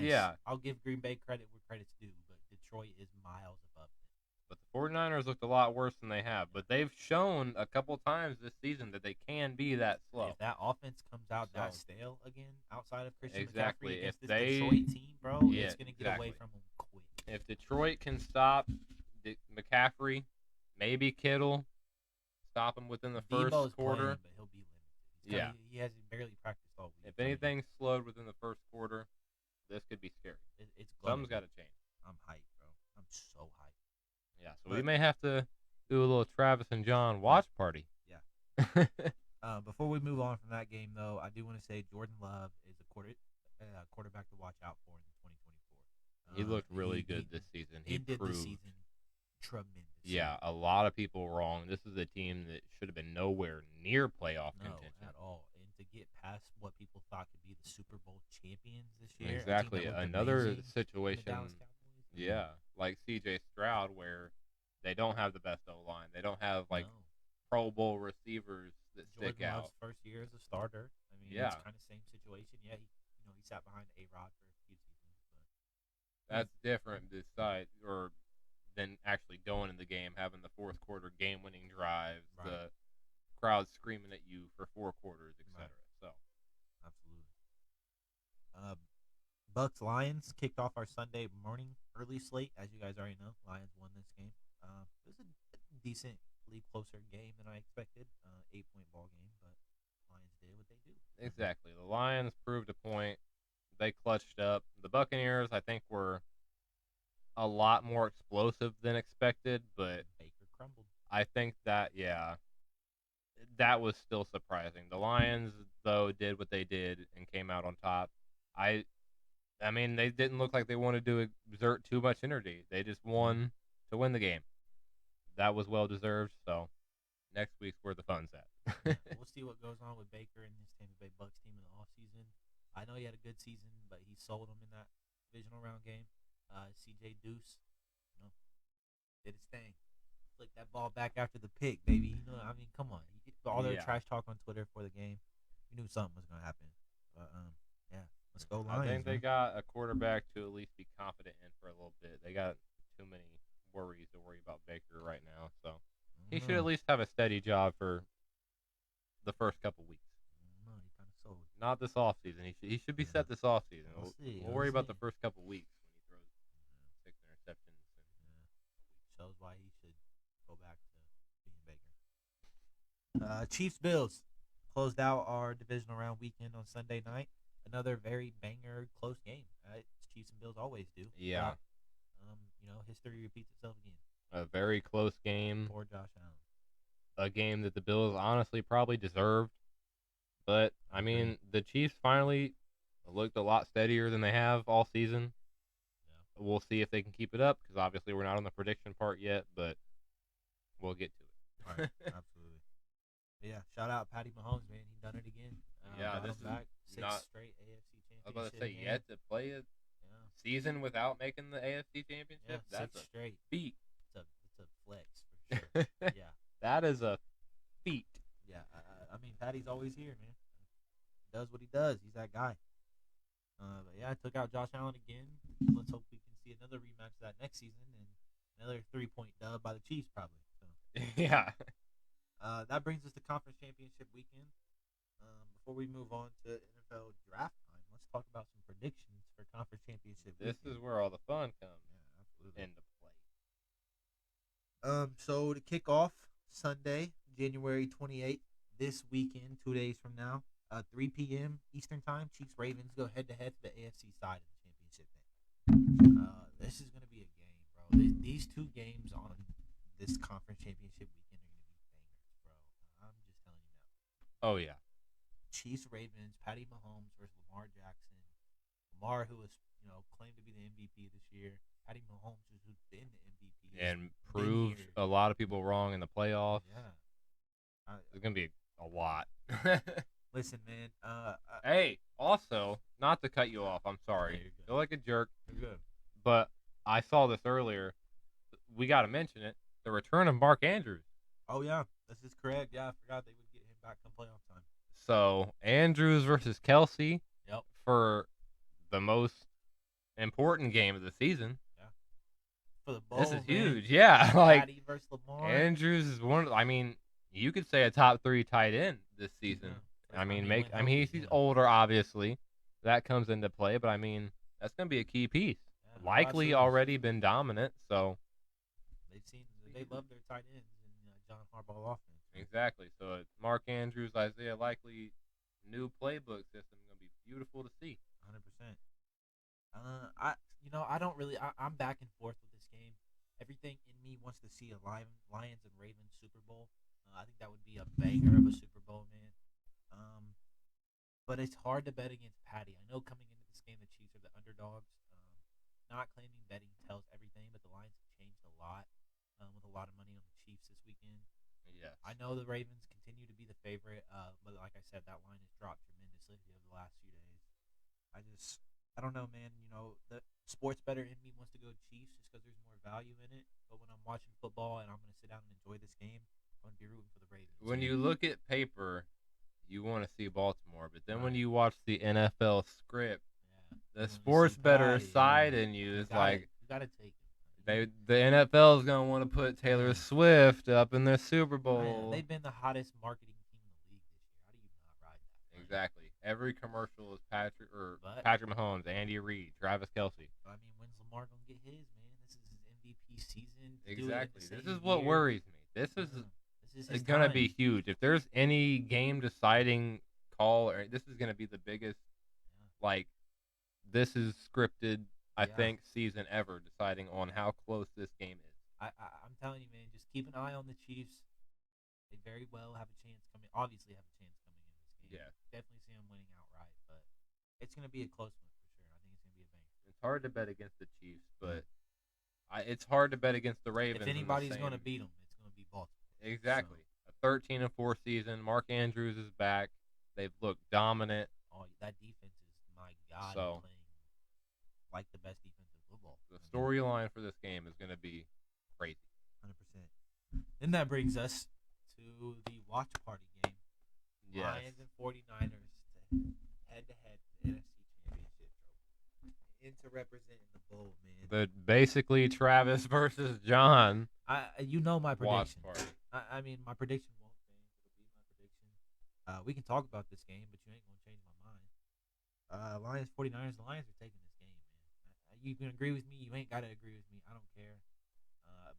Nice. I'll give Green Bay credit where credit's due, but Detroit is miles above them. But the 49ers looked a lot worse than they have. But they've shown a couple times this season that they can be that slow. If that offense comes out that stale again, outside of Christian McCaffrey against this Detroit team, bro, it's going to get away from them quick. If Detroit can stop McCaffrey, maybe Kittle, stop him within the first quarter. Playing, but he'll be limited. He hasn't barely practiced all week. If anything slowed within the first quarter, this could be scary. Something's got to change. I'm hyped, bro. I'm so hyped. Yeah, so we may have to do a little Travis and John watch party. Yeah. Before we move on from that game, though, I do want to say Jordan Love is a quarterback to watch out for in the 2024. He looked really good this season. He ended proved the season tremendous. Yeah, a lot of people wrong. This is a team that should have been nowhere near playoff contention. At all. And to get past what people thought could be the Super Bowl champions this year. Exactly. Another situation. Yeah, like C.J. Stroud, where they don't have the best O-line. They don't have, Pro Bowl receivers that stick Jordan out. Love's first year as a starter. I mean, it's kind of same situation. Yeah, he sat behind A-Rod for a few seasons. But that's different than actually going in the game, having the fourth quarter game-winning drives, the crowd screaming at you for 4 quarters, etc. So, absolutely. Bucks Lions kicked off our Sunday morning early slate, as you guys already know. Lions won this game. It was a decently closer game than I expected. 8-point ball game, but Lions did what they do. Exactly. The Lions proved a point. They clutched up. The Buccaneers, I think, were a lot more explosive than expected, but Baker crumbled. I think that that was still surprising. The Lions, though, did what they did and came out on top. I mean, they didn't look like they wanted to exert too much energy. They just won to win the game. That was well deserved. So next week's where the fun's at. We'll see what goes on with Baker and his Tampa Bay Bucks team in the offseason. I know he had a good season, but he sold them in that divisional round game. CJ Deuce, did his thing. Flick that ball back after the pick, baby. I mean, come on. All their trash talk on Twitter for the game. We knew something was going to happen. But, let's go Lions. I think they got a quarterback to at least be confident in for a little bit. They got too many worries to worry about Baker right now. So he should at least have a steady job for the first couple weeks. No, he kind of sold. Not this offseason. He should be set this offseason. We'll worry about the first couple weeks when he throws 6 interceptions. Shows why he should go back to being Baker. Chiefs Bills closed out our divisional round weekend on Sunday night. Another very banger close game. Chiefs and Bills always do. Yeah. But, history repeats itself again. A very close game. Poor Josh Allen. A game that the Bills honestly probably deserved. But, I mean, the Chiefs finally looked a lot steadier than they have all season. Yeah. We'll see if they can keep it up, because obviously we're not on the prediction part yet, but we'll get to it. Right, absolutely. Yeah, shout out Patty Mahomes, man. He done it again. This is back, six not straight AFC championship. I was about to say, yet to play a season without making the AFC championship? Yeah, that's six a straight. feat. It's a flex for sure. Yeah. That is a feat. Yeah, I mean, Patty's always here, man. He does what he does. He's that guy. But yeah, I took out Josh Allen again. Let's hope we can see another rematch of that next season and another 3-point dub by the Chiefs, probably. So. Yeah. That brings us to conference championship weekend. Before we move on to NFL draft time, let's talk about some predictions for conference championship weekend. This is where all the fun comes into play. So to kick off Sunday, January 28th, this weekend, 2 days from now, 3 p.m. Eastern Time, Chiefs Ravens go head to head to the AFC side of the championship game. This is gonna be a game, bro. These two games on this conference championship weekend are gonna be bangers, bro. I'm just telling you now. Oh yeah. Chiefs Ravens, Patty Mahomes versus Lamar Jackson. Lamar, who was claimed to be the MVP this year. Patty Mahomes, who's been the MVP and proved a lot of people wrong in the playoffs. Yeah, it's gonna be a lot. Listen, man. Hey, also, not to cut you off, I'm sorry. Feel like a jerk. You're good. But I saw this earlier. We got to mention it. The return of Mark Andrews. Oh, yeah. This is correct. Yeah, I forgot they would get him back come playoff time. So, Andrews versus Kelsey. Yep. For the most important game of the season. Yeah. For the bowl, this is man. huge. Yeah. Like, Patty versus Lamar. Andrews is you could say a top 3 tight end this season. Yeah. He's older, obviously. That comes into play, but that's gonna be a key piece. Yeah, Likely already been dominant, so they love their tight ends in John Harbaugh offense. Exactly. So Mark Andrews, Isaiah Likely, new playbook system gonna be beautiful to see. 100%. I don't really. I'm back and forth with this game. Everything in me wants to see a Lions and Ravens Super Bowl. I think that would be a banger of a Super Bowl, man. But it's hard to bet against Patty. I know coming into this game, the Chiefs are the underdogs. Not claiming betting tells everything, but the lines have changed a lot with a lot of money on the Chiefs this weekend. Yes. I know the Ravens continue to be the favorite, but like I said, that line has dropped tremendously over the last few days. I don't know, man. The sports bettor in me wants to go Chiefs just because there's more value in it. But when I'm watching football and I'm going to sit down and enjoy this game, I'm going to be rooting for the Ravens. When you look at paper, you want to see Baltimore, but then when you watch the NFL script, the sports bettor side in you is like, you got to take it. The NFL is gonna want to put Taylor Swift up in their Super Bowl. Man, they've been the hottest marketing team in the league this year. How do you not ride that? Exactly. Every commercial is Patrick Mahomes, Andy Reid, Travis Kelsey. When's Lamar gonna get his, man? This is his MVP season. Exactly. This is what worries me. This is going to be huge. If there's any game deciding call, this is going to be the biggest, this is scripted, I think, season ever, deciding on how close this game is. I'm telling you, man, just keep an eye on the Chiefs. They very well have a chance obviously have a chance coming in this game. Yeah. Definitely see them winning outright, but it's going to be a close one for sure. I think it's going to be a banger. It's hard to bet against the Chiefs, but it's hard to bet against the Ravens. If anybody's going to beat them, it's going to be Baltimore. Exactly. So. A 13-4 season. Mark Andrews is back. They've looked dominant. Oh, that defense is, my God, so, playing like the best defense in football. The storyline for this game is going to be crazy. 100%. Then that brings us to the watch party game. Yes. Lions and 49ers head-to-head the NFC Championship trophy. Into representing the bowl, man. But basically, Travis versus John. My prediction. Watch party. My prediction won't change. It'll be my prediction. We can talk about this game, but you ain't going to change my mind. Lions, 49ers, the Lions are taking this game, man. You can agree with me. You ain't got to agree with me. I don't care.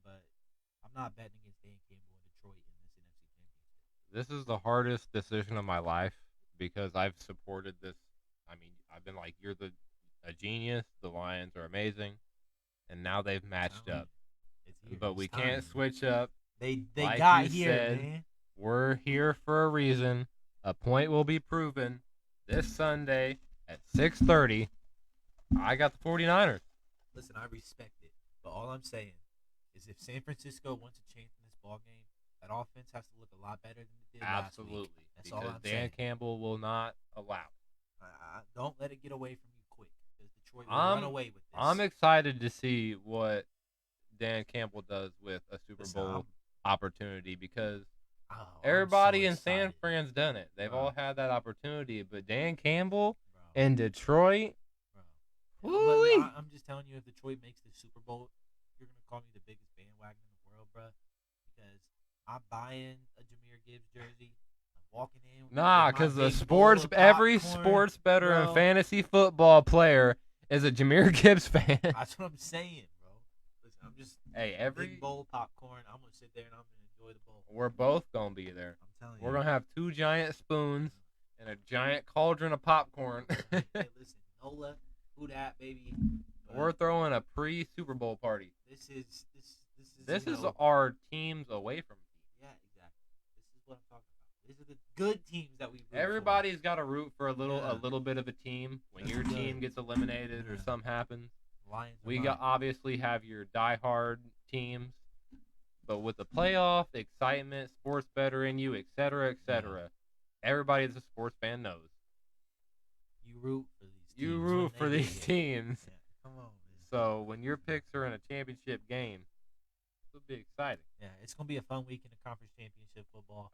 But I'm not betting against Dan Campbell in Detroit in this NFC Championship. This is the hardest decision of my life because I've supported this. I mean, I've been like, you're a genius. The Lions are amazing, and now they've matched up. It's here. But It's we time. can't switch up. They Like got you here, said, man. we're here for a reason. A point will be proven this Sunday at 6:30. I got the 49ers. Listen, I respect it, but all I'm saying is if San Francisco wants a chance in this ball game, that offense has to look a lot better than it did last week. Absolutely. That's Because all I'm Dan saying. Campbell will not allow it. Don't let it get away from you quick because Detroit will run away with this. I'm excited to see what Dan Campbell does with a Super Bowl opportunity because everybody in San Fran's done it. They've all had that opportunity, but Dan Campbell in Detroit. I'm just telling you, if Detroit makes the Super Bowl, you're gonna call me the biggest bandwagon in the world, bro. Because I'm buying a Jahmyr Gibbs jersey. I'm walking in. Nah, because every sports bettor and fantasy football player is a Jahmyr Gibbs fan. That's what I'm saying, bro. Listen, I'm just every big bowl of popcorn. I'm gonna sit there and I'm gonna enjoy the bowl. We're both gonna be there. I'm telling you, we're gonna have 2 giant spoons and a giant cauldron of popcorn. Hey, listen, Nola. Who that, baby? We're throwing a pre-Super Bowl party. This is our teams away from teams. Yeah, exactly. This is what I'm talking about. These are the good teams that we. Everybody's got to root for a little bit of a team. When your team gets eliminated or something happens, obviously have your diehard teams, but with the playoff excitement, sports better in you, etc., everybody that's a sports fan knows. You root for these. You root for these teams. Yeah, come on, man. So when your picks are in a championship game, it'll be exciting. Yeah, it's gonna be a fun week in the conference championship football.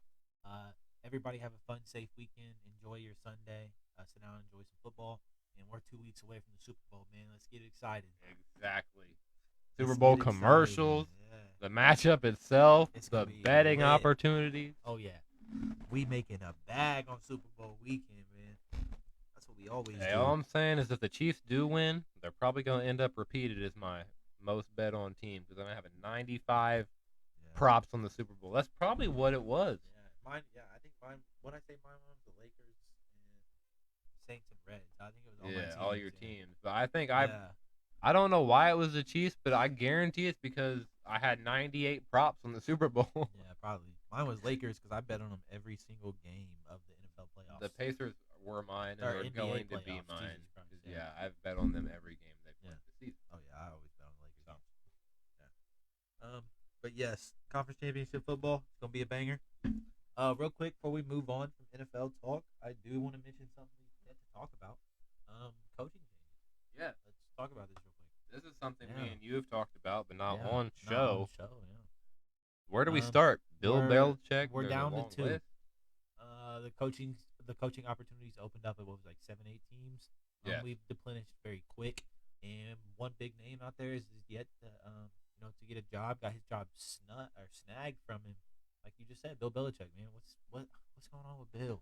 Everybody have a fun, safe weekend. Enjoy your Sunday. Sit down and enjoy some football. And we're 2 weeks away from the Super Bowl, man. Let's get excited. Exactly. Super Bowl commercials, the matchup itself, the betting opportunities. Oh yeah, we making a bag on Super Bowl weekend, man. We always do. All I'm saying is if the Chiefs do win, they're probably going to end up repeated as my most bet on team because I'm going to have a 95 props on the Super Bowl. That's probably what it was. I think mine, when I say mine was the Lakers and Saints and Reds. I think it was all my teams. All your teams. But I think I don't know why it was the Chiefs, but I guarantee it's because I had 98 props on the Super Bowl. Yeah, probably. Mine was Lakers because I bet on them every single game of the NFL playoffs. The Pacers were mine and they're going to be mine. I've bet on them every game they've played this season. Oh yeah, I always bet on the Lakers. Yeah. But yes, conference championship football, it's gonna be a banger. Real quick before we move on from NFL talk, I do want to mention something we forgot to talk about. Coaching changes. Yeah. Let's talk about this real quick. This is something me and you have talked about, but not on show. Yeah. Where do we start? Bill Belichick. We're down to 2. The coaching opportunities opened up at what was like 7-8 teams. We've depleted very quick, and one big name out there is yet to to get a job. Got his job snagged from him, like you just said, Bill Belichick. Man, what's going on with Bill?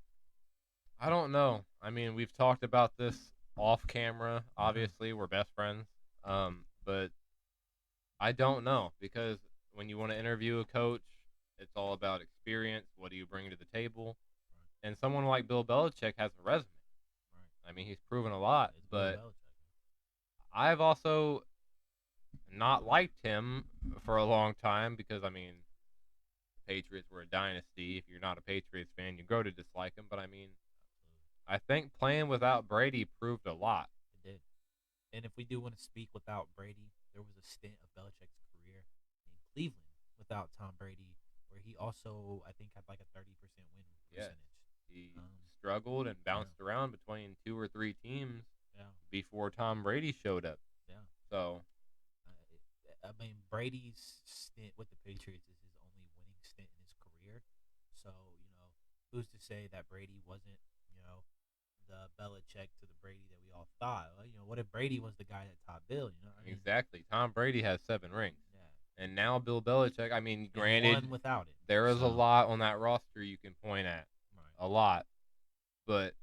I don't know. I mean, we've talked about this off camera. Obviously, we're best friends. But I don't know because when you want to interview a coach, it's all about experience. What do you bring to the table? And someone like Bill Belichick has a resume. Right. I mean, he's proven a lot, but I've also not liked him for a long time because, I mean, the Patriots were a dynasty. If you're not a Patriots fan, you grow to dislike him. But, I mean, I think playing without Brady proved a lot. It did. And if we do want to speak without Brady, there was a stint of Belichick's career in Cleveland without Tom Brady where he also, I think, had like a 30% win percentage. He struggled and bounced around between 2 or 3 teams before Tom Brady showed up. Yeah. So, I mean, Brady's stint with the Patriots is his only winning stint in his career. So, who's to say that Brady wasn't, the Belichick to the Brady that we all thought? What if Brady was the guy that taught Bill? Exactly. Tom Brady has 7 rings. Yeah. And now Bill Belichick, I mean, granted, won without it. There is a lot on that roster you can point at. A lot. But,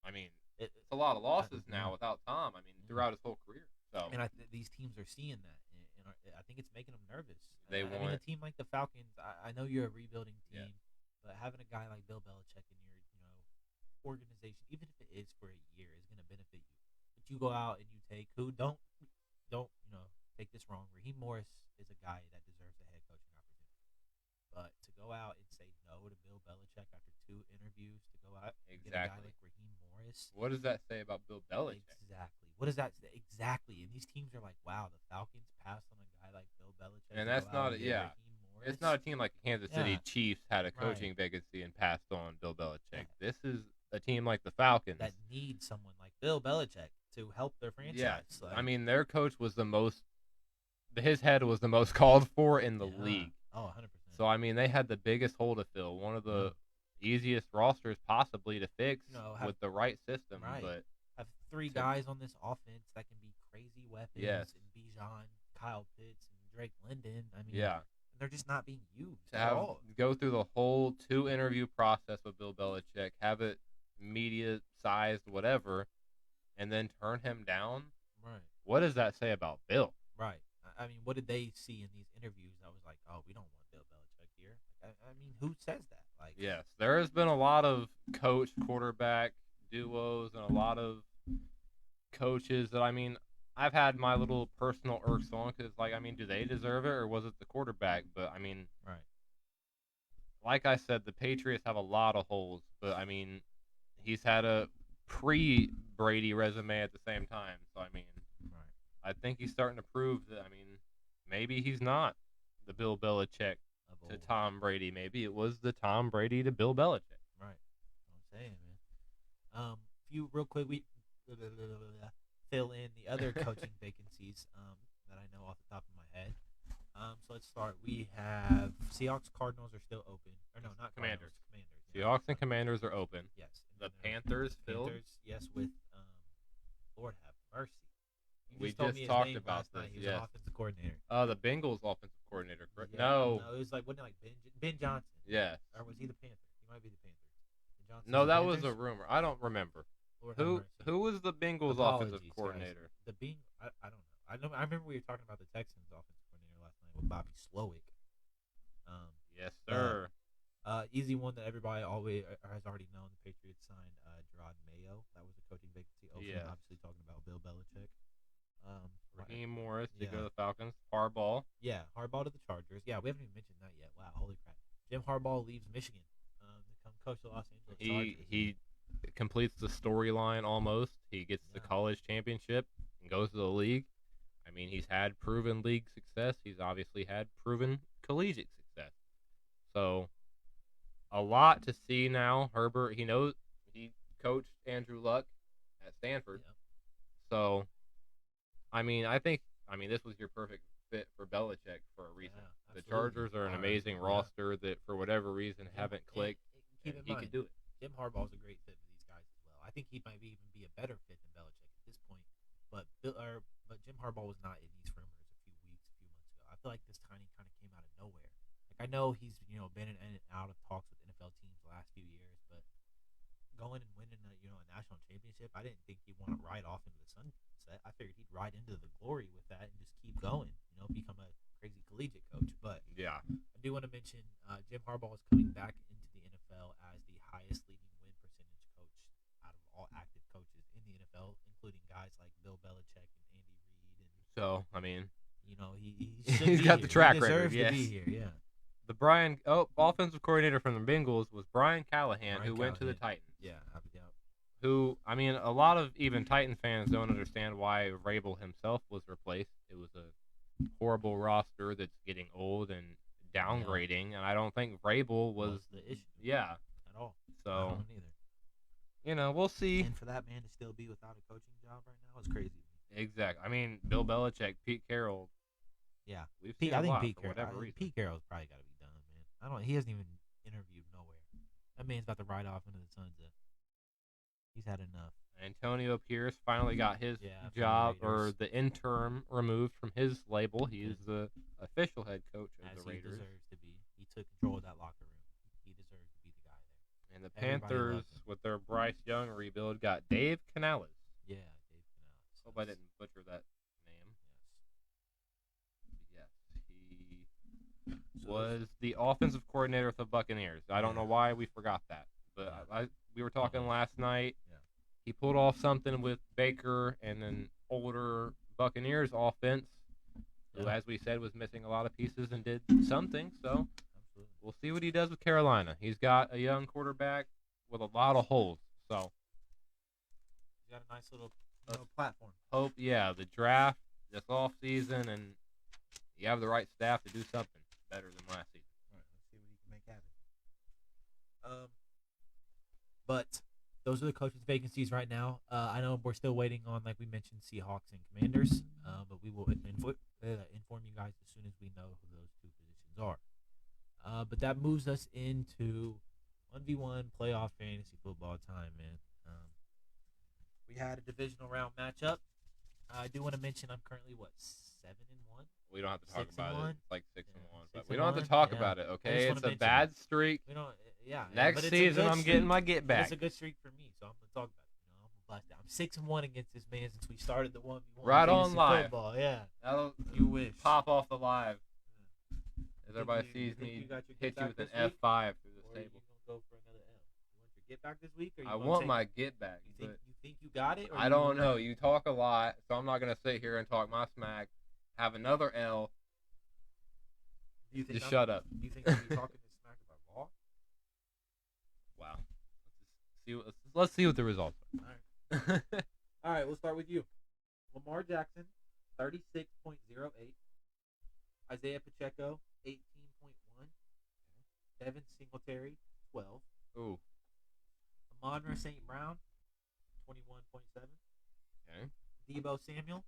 I mean, it's a lot of losses now without Tom. I mean, throughout his whole career. So, and these teams are seeing that, and I think it's making them nervous. They want a team like the Falcons. I know you're a rebuilding team. But having a guy like Bill Belichick in your, organization, even if it is for a year, is going to benefit you. But you go out and you take who don't take this wrong. Raheem Morris is a guy that deserves a head coaching opportunity. But to go out and say no to Bill Belichick after 2 interviews, to go out and get a guy like Raheem Morris. What does that say about Bill Belichick? Exactly. What does that say? Exactly. And these teams are like, wow, the Falcons passed on a guy like Bill Belichick. And that's not it's not a team like Kansas City Chiefs had a coaching vacancy and passed on Bill Belichick. This is a team like the Falcons that need someone like Bill Belichick to help their franchise. Yeah, like, I mean, their coach was his head was the most called for in the league. Oh, 100%. So, I mean, they had the biggest hole to fill, one of the easiest rosters possibly to fix with the right system. Right. But have 3 guys on this offense that can be crazy weapons. Yes. And Bijan, Kyle Pitts, and Drake London. I mean, yeah. They're just not being used to at all. Go through the whole 2 interview process with Bill Belichick, have it media sized, whatever, and then turn him down. Right. What does that say about Bill? Right. I mean, what did they see in these interviews that was like, oh, we don't want Bill Belichick here? I mean, who says that? Like, yes, there has been a lot of coach quarterback duos and a lot of coaches that, I mean, I've had my little personal irks on because, like, I mean, do they deserve it or was it the quarterback? But, I mean, right. Like I said, the Patriots have a lot of holes, but, I mean, he's had a pre-Brady resume at the same time. So, I mean, I think he's starting to prove that, I mean, maybe he's not the Bill Belichick to Tom Brady. Maybe it was the Tom Brady to Bill Belichick. Right. I'm saying, man. Few real quick, we fill in the other coaching vacancies that I know off the top of my head. So let's start. We have Seahawks, Cardinals are still open. Or no, not Commanders. Commanders. Seahawks and Commanders are open. Yes. The Panthers filled. Yes, with Lord have mercy. We just talked about this. He was an offensive coordinator. The Bengals offensive coordinator, correct? Yeah, no, it was like wasn't it like Ben Johnson? Yes. Or was he the Panther? He might be the Panther. No, that was a rumor. I don't remember. Who was the Bengals offensive coordinator? Guys. I don't know. I remember we were talking about the Texans offensive coordinator last night with Bobby Slowick. Yes, sir. Easy one that everybody has already known. The Patriots signed Gerard Mayo. That was a coaching vacancy. Obviously talking about Bill Belichick. Raheem Morris to go to the Falcons. Harbaugh. Yeah, Harbaugh to the Chargers. Yeah, we haven't even mentioned that yet. Wow, holy crap. Jim Harbaugh leaves Michigan to come coach the Los Angeles Chargers. He completes the storyline almost. He gets the college championship and goes to the league. I mean, he's had proven league success. He's obviously had proven collegiate success. So, a lot to see now. Herbert, he knows he coached Andrew Luck at Stanford. Yep. So, I mean, this was your perfect fit for Belichick for a reason. Yeah, the Chargers are an amazing roster that, for whatever reason, haven't clicked. Keep in he mind, could do it. Jim Harbaugh's a great fit for these guys as well. I think he might even be a better fit than Belichick at this point. But Jim Harbaugh was not in these rumors a few months ago. I feel like this kind of came out of nowhere. Like, I know he's been in and out of talks with NFL teams the last few years, but going and winning a national championship, I didn't think he'd want to ride off into the sunset. I figured he'd ride into the glory with that and just keep going. Become a crazy collegiate coach. But yeah, I do want to mention Jim Harbaugh is coming back into the NFL as the highest leading win percentage coach out of all active coaches in the NFL, including guys like Bill Belichick and Andy Reid. And so, I mean, he's got the track record. Yes. To be here, yeah. The offensive coordinator from the Bengals was Brian Callahan, who went to the Titans. Yeah. Who, I mean, a lot of even Titan fans don't understand why Vrabel himself was replaced. It was a horrible roster that's getting old and downgrading, and I don't think Vrabel was the issue. Yeah, at all. So, I don't either. We'll see. And for that man to still be without a coaching job right now is crazy. Exactly. I mean, Bill Belichick, Pete Carroll. Yeah, we've seen a lot for whatever reason. Pete Carroll's probably got to be done, man. He hasn't even interviewed nowhere. That man's about to ride off into the sunset. He's had enough. Antonio Pierce finally got his job, or the interim, removed from his label. He is the official head coach of the Raiders. He deserves to be. He took control of that locker room. He deserves to be the guy there. And the Panthers, with their Bryce Young rebuild, got Dave Canales. Yeah, Dave Canales. Hope I didn't butcher that name. Yes. Yes, he. So was the offensive coordinator of the Buccaneers. I don't know why we forgot that, but we were talking last night. Yeah. He pulled off something with Baker and an older Buccaneers offense, who, as we said, was missing a lot of pieces and did something. So we'll see what he does with Carolina. He's got a young quarterback with a lot of holes. So he's got a nice little platform. Hope, the draft this off season, and you have the right staff to do something better than last season. All right, let's see what he can make happen. But those are the coaches' vacancies right now. I know we're still waiting on, like we mentioned, Seahawks and Commanders, but we will inform you guys as soon as we know who those two positions are. But that moves us into 1v1 playoff fantasy football time, man. We had a divisional round matchup. I do want to mention I'm currently 7-1. We don't have to talk about it. It's like 6-1, but we 6-1. don't have to talk about it. Okay, it's a bad streak. We don't. Next season, I'm getting my get back. It's a good streak for me, so I'm gonna talk about it. I'm gonna blast out. I'm 6-1 against this man since we started the 1v1. Right on live. Football. Yeah. You wish. Pop off the live. As everybody sees me hit you with an F5 through the table. You gonna go for another L? You want your get back this week, or I want my get back. You think you got it? Or I don't know. You talk a lot, so I'm not gonna sit here and talk my smack. Have another L. Just shut up. Do you think I'll be talking this smack if I lost? Wow. Let's see what the results are. All right. All right, we'll start with you. Lamar Jackson, 36.08. Isaiah Pacheco, 18.1. Devin Singletary, 12. Ooh. Amon-Ra St. Brown, 21.7. Okay. Deebo Samuel,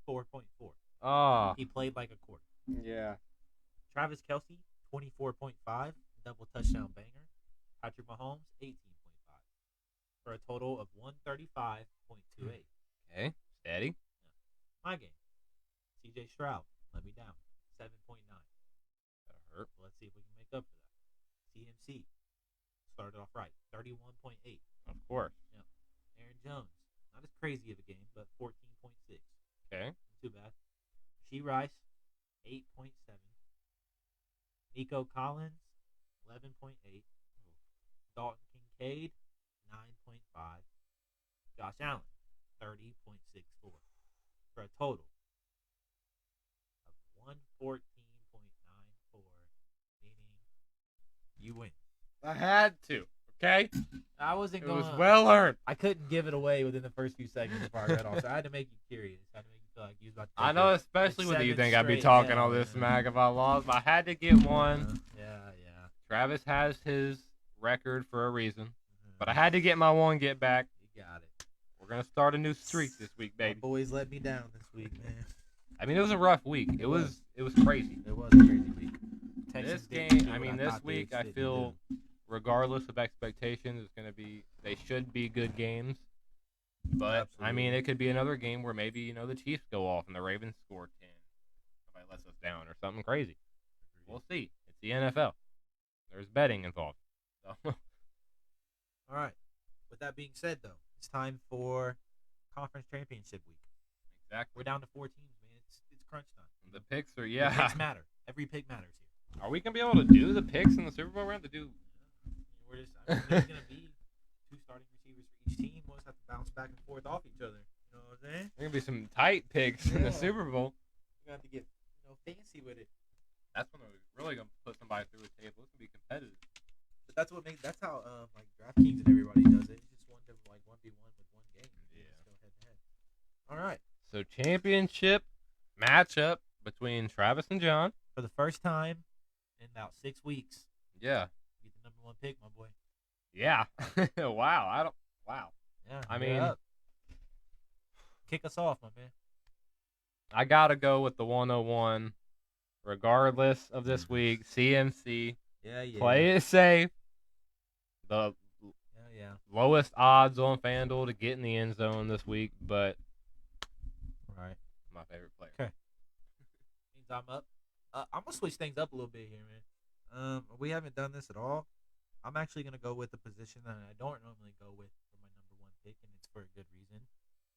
4.4. Ah. He played like a quarter. Yeah. Travis Kelce, 24.5. Double touchdown banger. Patrick Mahomes, 18.5. For a total of 135.28. Okay. Steady. My game. CJ Stroud, let me down. 7.9. That'll hurt. Well, let's see if we can make up for that. CMC started off right. 31.8. Of course. Yeah. Aaron Jones. Not as crazy of a game, but 14.6. Okay. Not too bad. Rasheed Rice, 8.7. Nico Collins, 11.8. Dalton Kincaid, 9.5. Josh Allen, 30.64. For a total of 114.94, meaning you win. I had to. Okay. I wasn't going. It was well earned. I couldn't give it away within the first few seconds before I read off, so I had to make you curious. I had to make you feel like you was about to. I know, especially with you think I'd be talking all this smack if I lost, but I had to get one. Yeah. Travis has his record for a reason, but I had to get my one get back. You got it. We're gonna start a new streak this week, baby. My boys let me down this week, man. I mean, it was a rough week. It was crazy. It was a crazy week. This game, I mean, this week, I feel, regardless of expectations, it's gonna be. They should be good games. But Absolutely. I mean, it could be another game where maybe the Chiefs go off and the Ravens score 10. Somebody lets us down or something crazy. We'll see. It's the NFL. There's betting involved. So. All right. With that being said, though, it's time for Conference Championship Week. Exactly. We're down to 4 teams, man. It's crunch time. The picks are The picks matter. Every pick matters here. Are we gonna be able to do the picks in the Super Bowl? We're gonna have to do. There's gonna be 2 starting receivers for each team. We'll just have to bounce back and forth off each other. You know what I'm saying? There's gonna be some tight picks in the Super Bowl. We're gonna have to get fancy with it. That's when we're really gonna put somebody through a table. It's gonna be competitive. But that's how like DraftKings and everybody does it. It's just 1v1 with one game. Yeah. Just go head to head. All right. So championship matchup between Travis and John. For the first time in about 6 weeks. Yeah. You get the number 1 pick, my boy. Yeah. Wow. Wow. Yeah. I mean, kick us off, my man. I gotta go with the 101. Regardless of this week, CMC. Yeah. Play it safe. The lowest odds on FanDuel to get in the end zone this week, but right, my favorite player. Okay. Means I'm up. I'm gonna switch things up a little bit here, man. We haven't done this at all. I'm actually gonna go with the position that I don't normally go with for my number 1 pick, and it's for a good reason.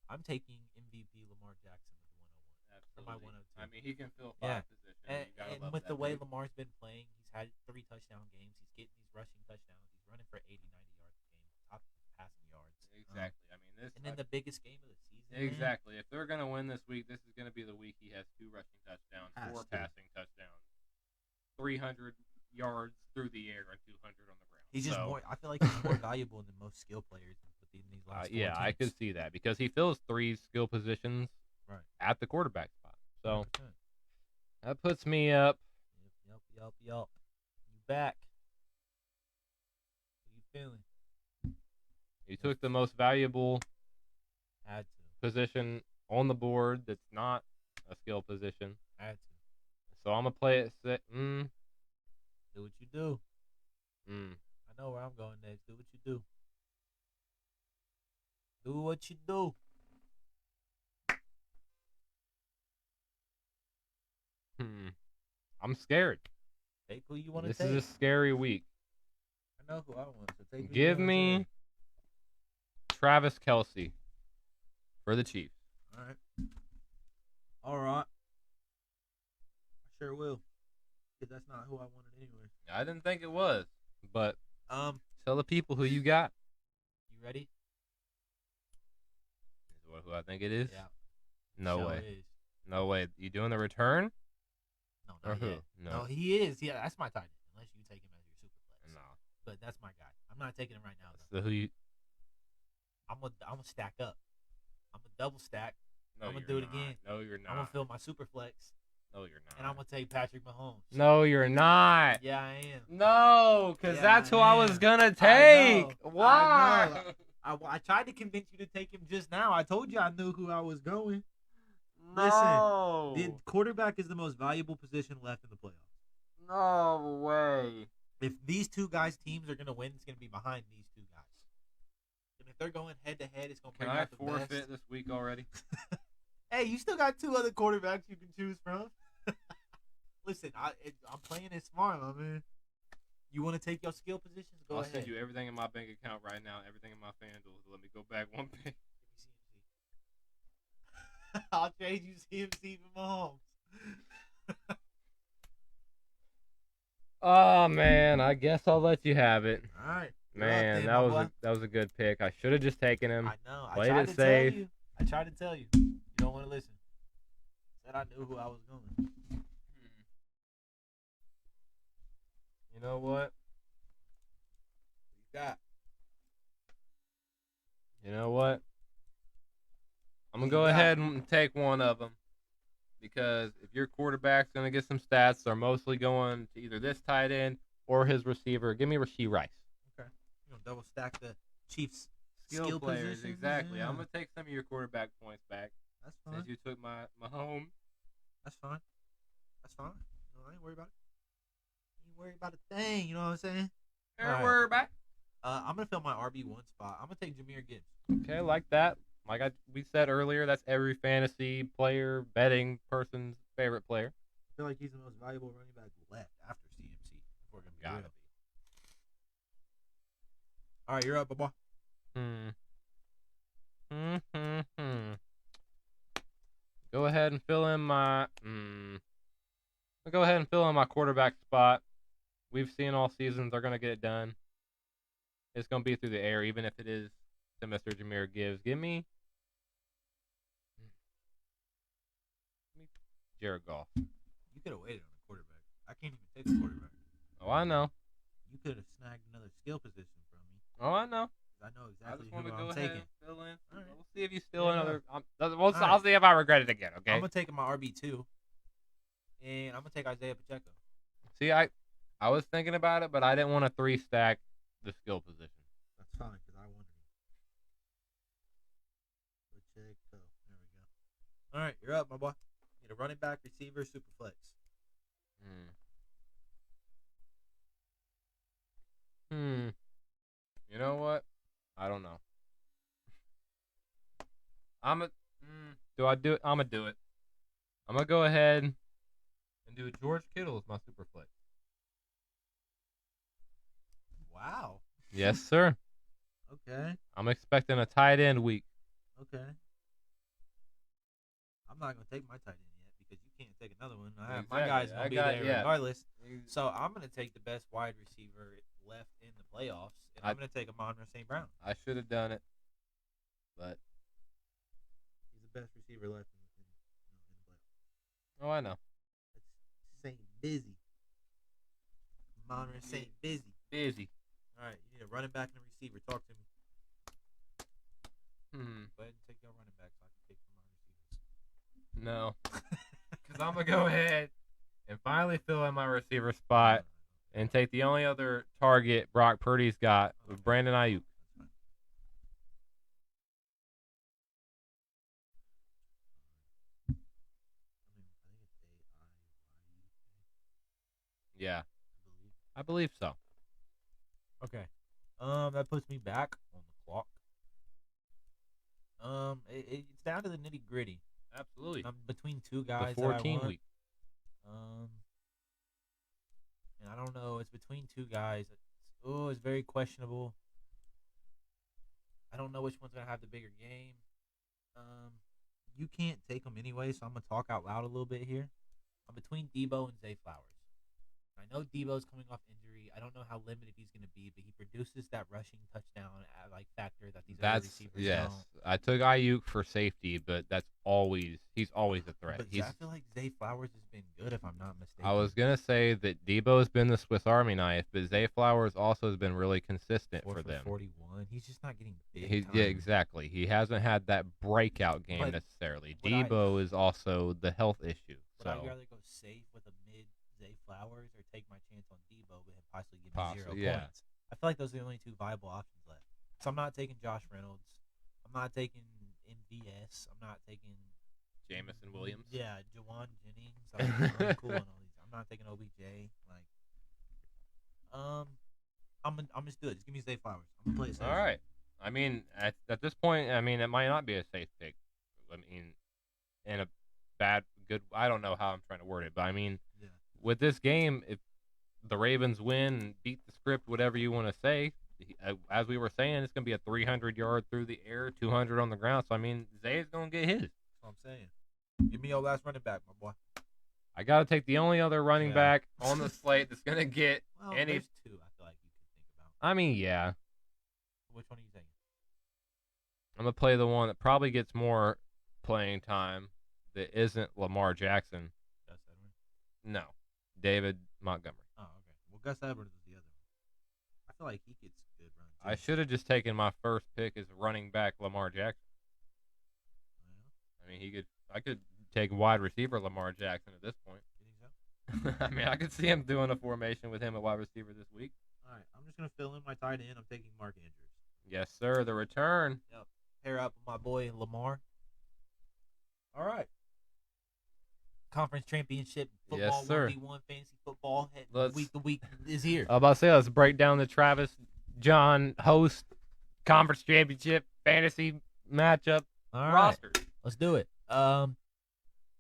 I'm taking MVP Lamar Jackson with the 101. Absolutely. For my 102. I mean, he can fill 5 positions. And with the way Lamar's been playing, he's had 3 touchdown games. He's getting these rushing touchdowns. He's running for 80, 90 yards a game, top passing yards. Exactly. I mean, this. And then the biggest game of the season. Exactly. If they're gonna win this week, this is gonna be the week he has 2 rushing touchdowns, 4 passing touchdowns, 300 yards through the air, and 200 on the ground. He's just more. I feel like he's more valuable than most skill players within these last. Yeah, 4 I could see that because he fills 3 skill positions at the quarterback spot. So 100%. that puts me up. Yup. You back? How you feeling? You took the most valuable Had to. position on the board that's not a skill position. Had to. So I'm gonna play it. Do what you do. Mm. I know where I'm going next. Do what you do. Do what you do. I'm scared. Take who you want to This take. is a scary week. I know who I want. So take. Give me Travis Kelce for the Chiefs. All right. I sure will. Because that's not who I wanted anyway. I didn't think it was, but You tell the people who you got. ready? Is who I think it is? Yeah. No Sure way. is. No way. You doing the return? No, Or not who? yet. No. No, he is. Yeah, that's my tight end. Unless you take him as your super flex. No. But that's my guy. I'm not taking him right now though. So who you? I'm gonna stack up. I'm gonna double stack. No, I'm gonna you're do it not. again. No, you're not. I'm gonna fill my super flex, No, you're not. and I'm gonna take Patrick Mahomes. No, you're not. Yeah, I am. No, because Yeah, that's who I was am. gonna I take. know. Why? I tried to convince you to take him just now. I told you I knew who I was going. No. The quarterback is the most valuable position left in the playoffs. No way. If these 2 guys' teams are gonna win, it's gonna be behind these 2 guys. And if they're going head to head, it's gonna Can bring I out the forfeit best. this week already? Hey, you still got 2 other quarterbacks you can choose from. Listen, I'm playing it smart, my man. You want to take your skill positions? Go I'll ahead. send you everything in my bank account right now, everything in my FanDuel. Let me go back 1 pick. I'll trade you CMC for Mahomes. Oh man, I guess I'll let you have it. All right, Man, that was a good pick. I should have just taken him. I know. I Played tried it to safe. tell you. I tried to tell you. You don't want to listen. Said I knew who I was going. You know what? You got. You know what? I'm gonna You go got ahead and take one of them because if your quarterback's gonna get some stats, they're mostly going to either this tight end or his receiver. Give me Rashee Rice. Okay. You know, double stack the Chiefs Skill players, positions. exactly. Yeah. I'm gonna take some of your quarterback points back That's fine. since you took my home. That's fine. That's fine. You know, I ain't worried about it. Ain't worried about a thing. You know what I'm saying? Alright. We're back. I'm gonna fill my RB1 spot. I'm gonna take Jahmyr Gibbs. Okay, I like that. Like we said earlier, that's every fantasy player, betting person's favorite player. I feel like he's the most valuable running back left after CMC. If we're gonna be real. All right, you're up, boy. Go ahead and fill in my. I'll go ahead and fill in my quarterback spot. We've seen all seasons they're gonna get it done. It's gonna be through the air, even if it is to Mr. Jahmyr Gibbs. Give me Jared Goff. You could have waited on the quarterback. I can't even take the quarterback. Oh, I know. You could have snagged another skill position from me. Oh, I know. I know I exactly just want to who go I'm ahead taking. and fill in. All right. We'll see if you steal Yeah. another. I'll right. see if I regret it again. Okay. I'm gonna take my RB2, and I'm gonna take Isaiah Pacheco. See, I was thinking about it, but I didn't want to 3-stack the skill position. That's fine, because I wanted him. Pacheco. There we go. All right, you're up, my boy. Need a running back, receiver, super flex. You know what? I don't know. Do I do it? I'm gonna do it. I'm gonna go ahead and do George Kittle as my super flex. Wow. Yes, sir. Okay. I'm expecting a tight end week. Okay. I'm not gonna take my tight end yet because you can't take another one. My guy's gonna be there regardless. So I'm gonna take the best wide receiver left in the playoffs, and I'm gonna take Amon-Ra St. Brown. I should have done it, but he's the best receiver left in the playoffs. Oh, I know. Saint Busy. Amon-Ra St. Busy. Busy. All right, you need a running back and a receiver. Talk to me. Go ahead and take your running back so I can take some of my receivers. No. Because I'm going to go ahead and finally fill in my receiver spot and take the only other target Brock Purdy's got with Brandon Ayuk. Yeah. I believe so. Okay. That puts me back on the clock. It's down to the nitty gritty. Absolutely. I'm between two guys. The 14 week. And I don't know. It's between two guys. It's very questionable. I don't know which one's gonna have the bigger game. You can't take them anyway, so I'm gonna talk out loud a little bit here. I'm between Debo and Zay Flowers. I know Debo's coming off injury. I don't know how limited he's going to be, but he produces that rushing touchdown factor that these other receivers don't. I took Ayuk for safety, but he's always a threat. But I feel like Zay Flowers has been good, if I'm not mistaken. I was gonna say that Debo's been the Swiss Army knife, but Zay Flowers also has been really consistent for them. 41. He's just not getting big. Yeah, exactly. He hasn't had that breakout game necessarily. Debo is also the health issue. Would I rather go safe with a mid Zay Flowers or take my chance on Debo but possibly give me 0 points? I feel like those are the only two viable options left. So I'm not taking Josh Reynolds. I'm not taking MVS. I'm not taking Jamison Williams. Yeah, Jawan Jennings. I'm cool on all these. I'm not taking OBJ. I'm just do it. Just give me Zay Flowers. I'm gonna play it safe. All right. I mean, at this point, I mean, it might not be a safe pick. I mean, in a good. I don't know how I'm trying to word it, but I mean, with this game, if the Ravens win and beat the script, whatever you want to say, as we were saying, it's gonna be a 300-yard through the air, 200 on the ground. So I mean, Zay's gonna get his. That's what I'm saying. Give me your last running back, my boy. I got to take the only other running back on the slate that's going to get any. There's two I feel like you could think about. I mean, yeah. Which one are you taking? I'm going to play the one that probably gets more playing time that isn't Lamar Jackson. Gus Edwards? No. David Montgomery. Oh, okay. Well, Gus Edwards is the other one. I feel like he gets good runs. I should have just taken my first pick as running back Lamar Jackson. I mean, I could take wide receiver Lamar Jackson at this point. You think so? I mean, I could see him doing a formation with him at wide receiver this week. All right, I'm just gonna fill in my tight end. I'm taking Mark Andrews. Yes, sir. The return. Yep. Pair up with my boy Lamar. All right. Conference championship football, yes, sir. 1v1 fantasy football week to week is here. I was about to say, let's break down the Travis John host conference championship fantasy matchup rosters. Let's do it.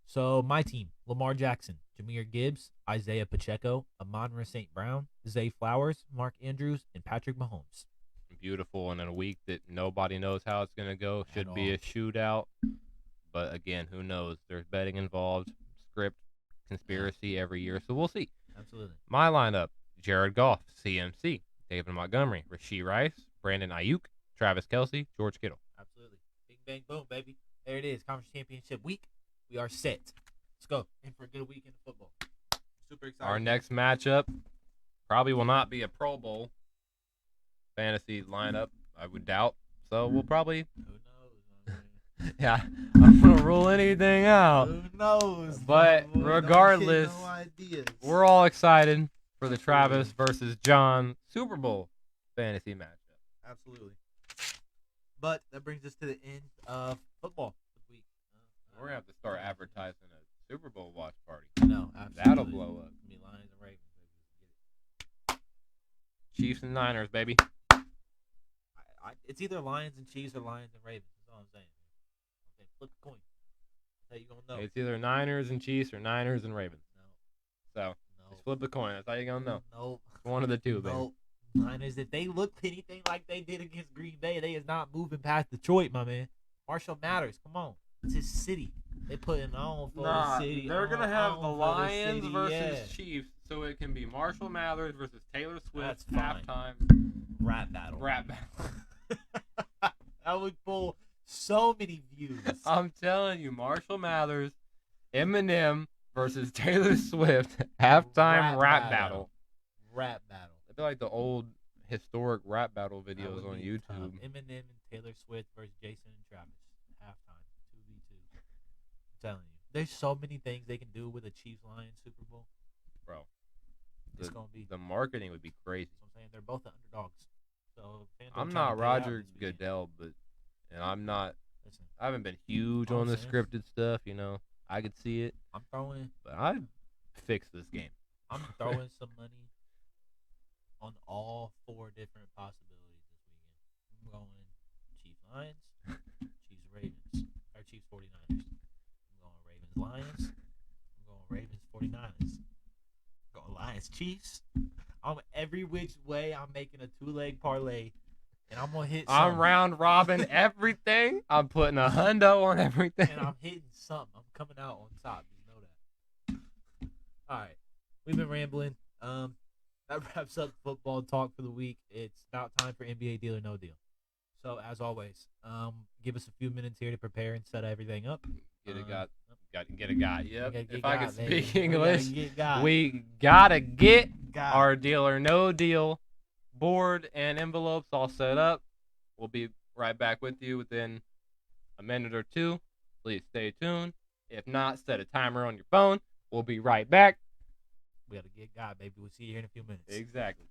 So my team: Lamar Jackson, Jahmyr Gibbs, Isaiah Pacheco, Amon-Ra St. Brown, Zay Flowers, Mark Andrews, and Patrick Mahomes. Beautiful, and in a week that nobody knows how it's going to go, should be a shootout. But again, who knows? There's betting involved, script, conspiracy every year, so we'll see. Absolutely. My lineup: Jared Goff, CMC, David Montgomery, Rashee Rice, Brandon Ayuk, Travis Kelce, George Kittle. Absolutely. Bing, bang, boom, baby. There it is. Conference championship week. We are set. Let's go. In for a good weekend of football. Super excited. Our next matchup probably will not be a Pro Bowl fantasy lineup, I would doubt. So we'll probably. Who knows? Yeah, I'm going to rule anything out. Who knows? But regardless, we're all excited for the Travis versus John Super Bowl fantasy matchup. Absolutely. But that brings us to the end of football this week. We're going to have to start advertising a Super Bowl watch party. I know. Absolutely. That'll blow up. Me, Lions and Ravens, baby. Chiefs and Niners, baby. It's either Lions and Chiefs or Lions and Ravens. That's all I'm saying. Okay, flip the coin. That's how you going to know. It's either Niners and Chiefs or Niners and Ravens. No. So, just flip the coin. That's how you going to know. No. It's one of the two, baby. No. Niners, if they look anything like they did against Green Bay, they is not moving past Detroit, my man. Marshall Matters, come on. It's his city. They putting on for Nah, the city. they're gonna have the for Lions city, versus yeah. Chiefs, so it can be Marshall Mathers versus Taylor Swift That's fine. halftime Rap battle. rap battle. That would pull so many views. I'm telling you, Marshall Mathers, Eminem versus Taylor Swift halftime rap battle. Rap battle. I feel like the old historic rap battle That videos would on be YouTube. tough. Eminem and Taylor Swift versus Jason and Travis halftime 2v2. I'm telling you, there's so many things they can do with a Chiefs Lions Super Bowl. Bro, It's gonna be. the marketing would be crazy. I'm saying they're both the underdogs. So fans I'm don't not try to pay out Roger this weekend. Goodell, and I'm not. Listen, I haven't been huge I'm on the saying. scripted stuff. You know, I could see it, I'm throwing but I'd fix this game. I'm throwing some money on all 4 different possibilities this weekend. I'm going Chiefs Lions, Chiefs Ravens, or Chiefs 49ers. I'm going Ravens Lions. I'm going Ravens 49ers. I'm going Lions Chiefs. I'm every which way. I'm making a 2-leg parlay, and I'm gonna hit. I'm something. round robin everything. I'm putting a hundo on everything. And I'm hitting something. I'm coming out on top. You know that. All right, we've been rambling. That wraps up football talk for the week. It's about time for NBA Deal or No Deal. So as always, give us a few minutes here to prepare and set everything up. Get a guy. Yep. If I could baby. speak English, we we gotta get got our deal or no deal board and envelopes all set up. We'll be right back with you within a minute or two. Please stay tuned. If not, set a timer on your phone. We'll be right back. We gotta get God, baby. We'll see you here in a few minutes. Exactly.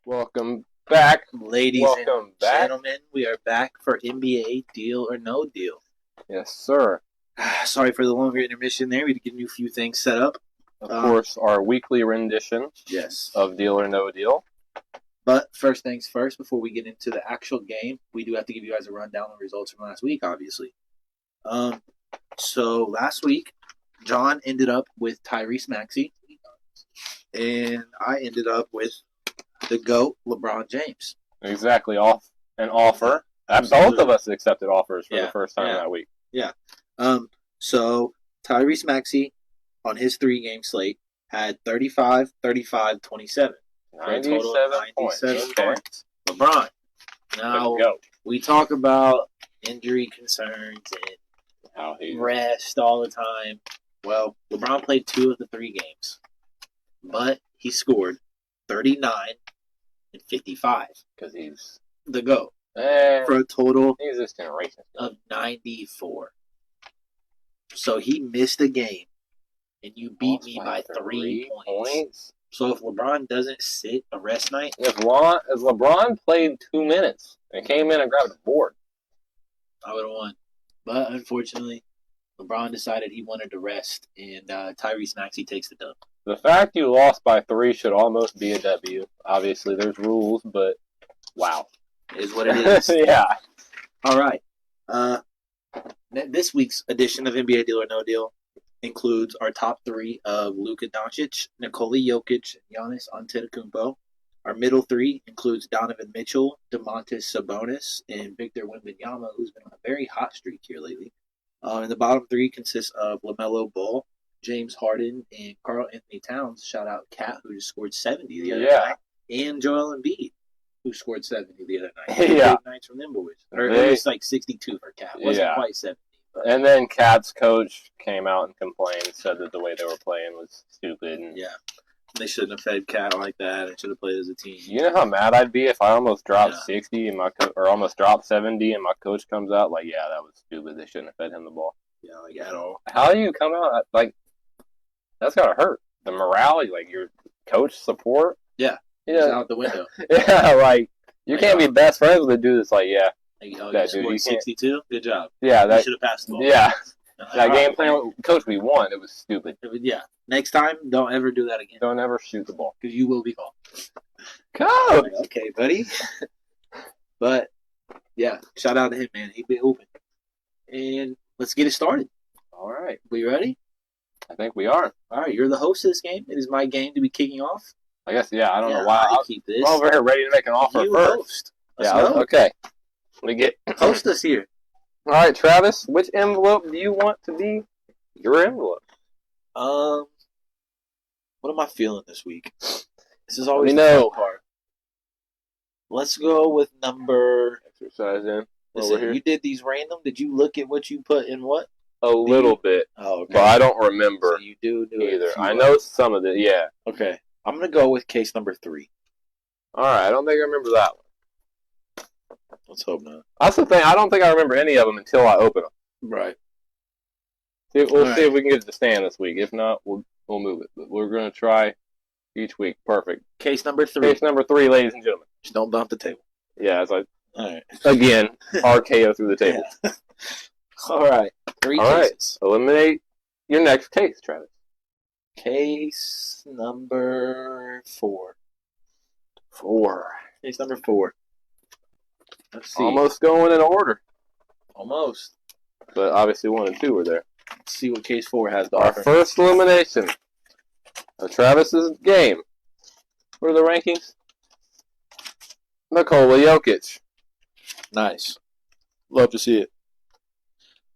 Welcome back. Ladies Welcome and back. gentlemen, we are back for NBA Deal or No Deal. Yes, sir. Sorry for the longer intermission there. We had to get a few things set up. Of course, our weekly rendition of Deal or No Deal. But first things first, before we get into the actual game, we do have to give you guys a rundown of the results from last week, obviously. So last week, John ended up with Tyrese Maxey, and I ended up with the GOAT, LeBron James. Exactly, off an offer. Both of us accepted offers for the first time that week. Yeah. So Tyrese Maxey on his 3-game slate had 35, 35, 27. 97 points. LeBron. Now, we talk about injury concerns and rest all the time. Well, LeBron played 2 of the 3 games, but he scored 39 and 55 because he's the GOAT for a total of 94. So he missed a game, and you beat me by 3 points. So if LeBron doesn't sit a rest night, if LeBron played 2 minutes and came in and grabbed a board, I would have won. But unfortunately, LeBron decided he wanted to rest, and Tyrese Maxey takes the dub. The fact you lost by 3 should almost be a W. Obviously, there's rules, but wow. It is what it is. Yeah. All right. This week's edition of NBA Deal or No Deal includes our top 3 of Luka Doncic, Nikola Jokic, and Giannis Antetokounmpo. Our middle 3 includes Donovan Mitchell, Domantas Sabonis, and Victor Wembanyama, who's been on a very hot streak here lately. And the bottom 3 consists of LaMelo Ball, James Harden, and Karl Anthony Towns. Shout out Cat, who just scored 70 the other night, and Joel Embiid, who scored 70 the other night. Big nights from them boys. Or it was like 62 for Cat. It wasn't quite 70. But. And then Cat's coach came out and complained, said that the way they were playing was stupid. And they shouldn't have fed Cat like that. They should have played as a team. You know how mad I'd be if I almost dropped 60 and or almost dropped 70 and my coach comes out like, yeah, that was stupid. They shouldn't have fed him the ball. Yeah, like at all. How do you come out like that's gotta hurt the morale, like your coach support? Yeah, it's out the window. Like you can't be best friends with a dude that's like, that dude, you 62. Good job. Yeah, you should have passed the ball. Yeah, that game plan, coach, we won. It was stupid. Yeah, next time, don't ever do that again. Don't ever shoot the ball because you will be called. Coach. Okay, buddy. But yeah, shout out to him, man. He been open, and let's get it started. All right, we ready? I think we are. All right, you're the host of this game. It is my game to be kicking off. I guess, I don't know why. I'll keep this. I'm over here ready to make an offer you first. Okay. Let me get... Host us here. All right, Travis, which envelope do you want to be your envelope? What am I feeling this week? This is always the fun part. Let's go with number... Exercise in. Listen, you did these random. Did you look at what you put in what? A little bit. Oh, okay. But I don't remember. So you do either. I know some of it, Okay. I'm going to go with case number 3. All right. I don't think I remember that one. Let's hope not. That's the thing. I don't think I remember any of them until I open them. Right. We'll see if we can get it to stand this week. If not, we'll move it. But we're going to try each week. Perfect. Case number 3. Case number 3, ladies and gentlemen. Just don't bump the table. Yeah, it's like, all right. Again, RKO through the table. Yeah. All right. 3 cases. All right. Eliminate your next case, Travis. Case number 4. 4. Case number 4. Let's see. Almost going in order. Almost. But obviously 1 and 2 were there. Let's see what case 4 has to offer. Our first elimination of Travis's game. What are the rankings? Nikola Jokic. Nice. Love to see it.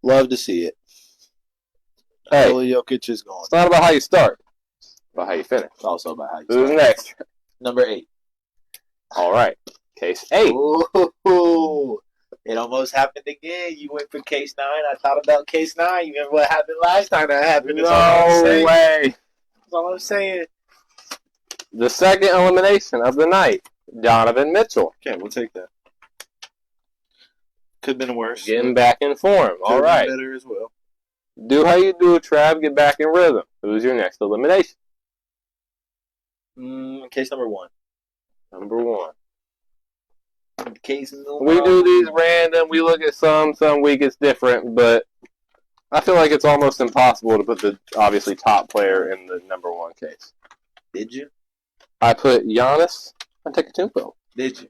Love to see it. Hey, Nikola Jokic is going. It's not about how you start. It's about how you finish. It's also about how you start. Who's next? Number 8. All right. Case 8. Ooh, it almost happened again. You went for case 9. I thought about case 9. You remember what happened last time that happened? No way. That's all I'm saying. The second elimination of the night. Donovan Mitchell. Okay, we'll take that. Could have been worse. Getting back in form. All right. Better as well. Do how you do, Trav. Get back in rhythm. Who's your next elimination? Case number 1. Number 1. Case no We do these random. We look at some week it's different, but I feel like it's almost impossible to put the obviously top player in the number 1 case. Did you? I put Giannis Antetokounmpo. Did you?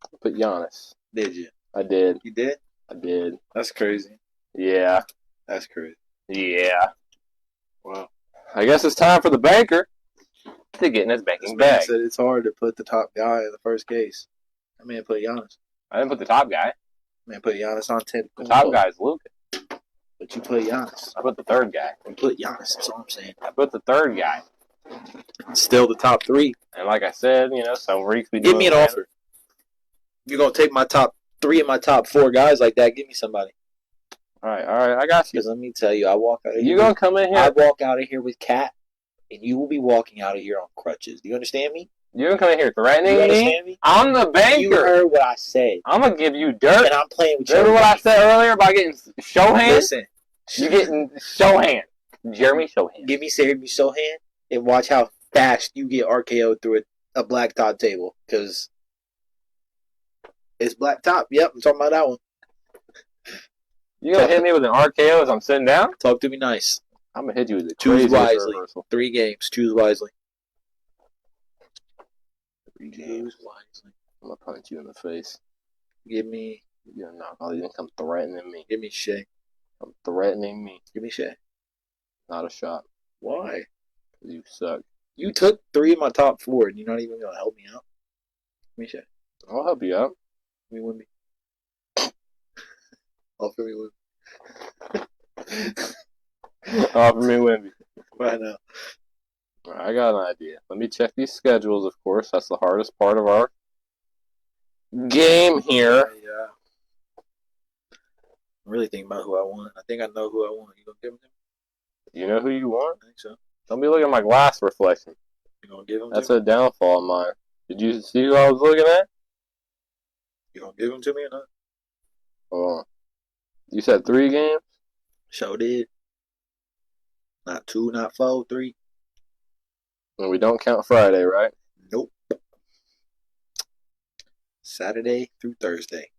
I put Giannis. Did you? I did. You did? I did. That's crazy. Yeah. That's crazy. Yeah. Wow. I guess it's time for the banker to get in his banking bag. Said it's hard to put the top guy in the first case. I mean, put Giannis. I didn't put the top guy. Put Giannis on 10. The top guy is Luka. But you put Giannis. I put the third guy. And put Giannis. That's all I'm saying. I put the third guy. Still the top 3. And like I said, some weeks we do. Give me an offer. You're going to take my top 3 and my top 4 guys like that. Give me somebody. All right. I got you. Because let me tell you, I walk out of here. You going to come in here? I walk out of here with Cat, and you will be walking out of here on crutches. Do you understand me? You're going to come in here threatening you understand me? I'm the banker. You heard what I said. I'm going to give you dirt. And I'm playing with you. Remember what I said earlier about getting show hands? Listen. You're getting show hand. Jeremy Shohan. Give me Shohan and watch how fast you get RKO'd through a black top table. Because it's black top. Yep, I'm talking about that one. You going to hit me with an RKO as I'm sitting down? Talk to me nice. I'm going to hit you with a Choose wisely. Reversal. 3 games. Choose wisely. 3 games. Wisely. I'm going to punch you in the face. Give me... You're not going to come threatening me. Give me Shea. I'm threatening me. Give me Shea. Not a shot. Why? Because you suck. You took 3 of my top 4 and you're not even going to help me out. Give me Shea. I'll help you out. Give me Wimby. Offer me Wimby. Offer me Wimby. Right now. I got an idea. Let me check these schedules, of course. That's the hardest part of our game here. Yeah. I'm really thinking about who I want. I think I know who I want. You gonna give him to me? You know who you want? I think so. Don't be looking at my glass reflection. You gonna give him That's to me? a downfall of mine. Did you see who I was looking at? You gonna give him to me or not? Hold on. You said 3 games? Sure did. Not 2, not 4, 3. And we don't count Friday, right? Nope. Saturday through Thursday.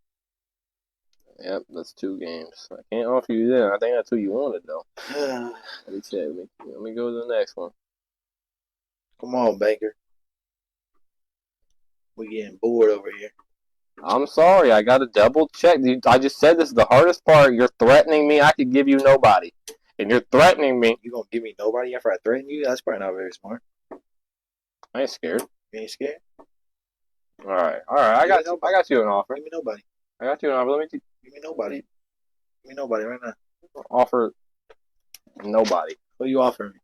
Yep, that's 2 games. I can't offer you that. I think that's who you wanted, though. Let me check. Let me go to the next one. Come on, Baker. We getting bored over here. I'm sorry. I got to double check. I just said this is the hardest part. You're threatening me. I could give you nobody. And you're threatening me. You gonna give me nobody after I threaten you? That's probably not very smart. I ain't scared. You ain't scared? All right. I got you an offer. Give me nobody. I got you an offer. Let me Give me nobody. Give me nobody right now. offer nobody. What are you offering me?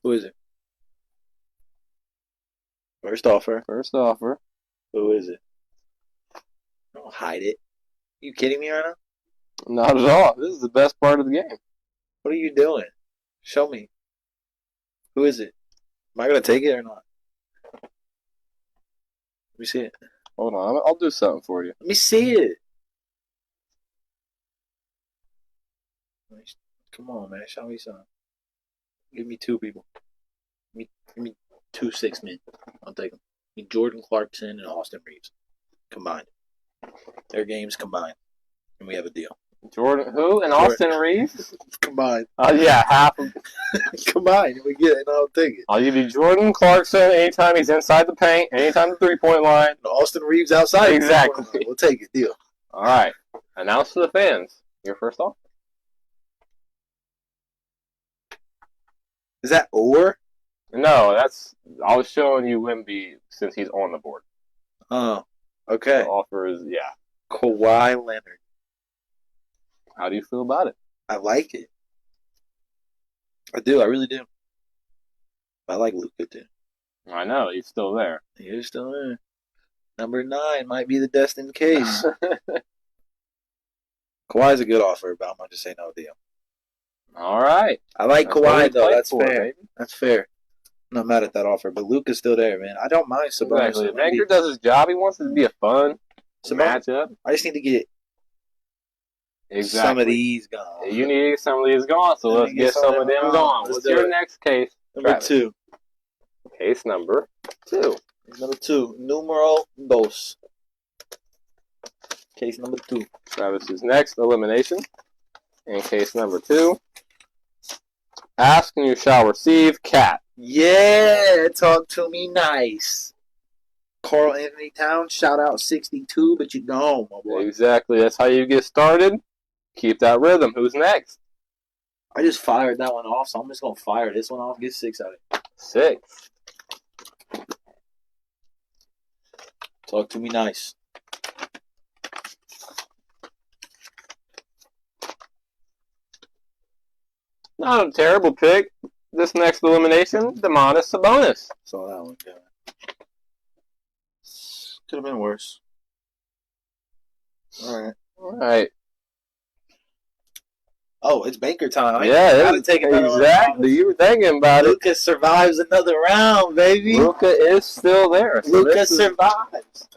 Who is it? First offer. First offer. Who is it? Don't hide it. You kidding me right now? Not at all. This is the best part of the game. What are you doing? Show me. Who is it? Am I gonna take it or not? Let me see it. Hold on. I'll do something for you. Let me see it. Come on, man. Show me something. Give me 2 people. Give me 2 6 men. I'll take them. Give me Jordan Clarkson and Austin Reeves. Combined. Their games combined. And we have a deal. Jordan who? And Austin Reeves? Combined. Oh, yeah. Half of Combined. We get it, and I'll take it. I'll give you Jordan Clarkson anytime he's inside the paint, anytime the 3-point line. And Austin Reeves outside. Exactly. We'll take it. Deal. All right. Announce to the fans your first offer. Is that or? No, I was showing you Wemby since he's on the board. Oh, okay. The offer is, yeah. Kawhi Leonard. How do you feel about it? I like it. I do. I really do. I like Luka too. I know, he's still there. He's still there. Number 9 might be the destined case. Kawhi's a good offer, but I'm going to say no deal. All right. I like That's what we Kawhi, though. played That's for, fair. baby. That's fair. I'm not mad at that offer, but Luka's still there, man. I don't mind Sabonis. Exactly. If Baker does his job, he wants it to be a fun matchup. I just need to get Exactly. some of these gone. You need to get some of these gone, so let's get some of them gone. Let's What's do your it. next case? Number Travis? 2. Case number 2. Number 2, numero dos. Case number 2. Travis's next elimination. In case number 2. Ask and you shall receive. Cat. Yeah, talk to me nice. Carl Anthony Towns, shout out 62, but you know, my boy. Exactly. That's how you get started. Keep that rhythm. Who's next? I just fired that one off, so I'm just going to fire this one off. Get 6 out of it. 6. Talk to me nice. Not a terrible pick. This next elimination, Demonis Sabonis. Saw that one, yeah. Could have been worse. All right. Oh, it's banker time. Yeah, gotta take another exactly. You were thinking about Luka survives another round, baby. Luka is still there. So Luka survives.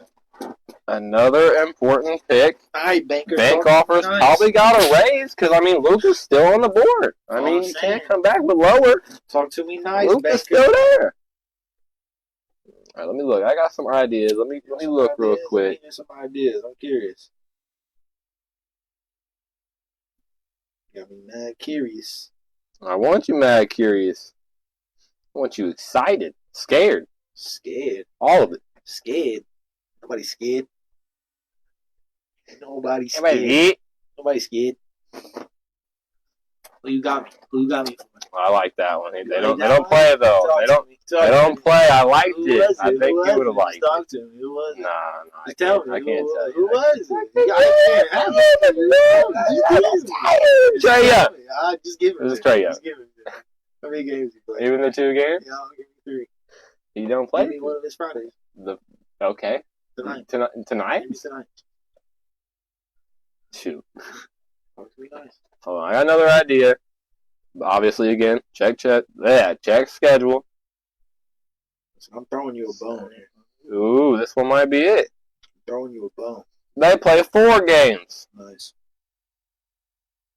Another important pick. All right, banker. Bank offers probably got a raise because, Luka's still on the board. You can't come back with lower. Talk to me nice, Luka's still there. All right, let me look. I got some ideas. Let me look real quick. Some ideas. I'm curious. Got me mad curious. I want you mad curious. I want you excited, scared. Scared. All of it. Scared. Nobody's scared. Nobody's scared. Nobody's scared. Who you got me? I like that one. They don't play though. They don't play. I liked it. I think you would have liked it. Talk to me. Who was it? Nah, I can't tell you. Who was it? Trey Young. Just give it. This is Trey Young. How many games you play? Even the 2 games? Yeah, I'll give you 3. You don't play? Maybe one of his Fridays. Okay. Tonight? Tonight? Maybe tonight. Shoot. Talk to me nice. Hold on. I got another idea. Obviously, again, check. Yeah, check schedule. I'm throwing you a bone here. Ooh, this one might be it. I'm throwing you a bone. They play 4 games. Nice.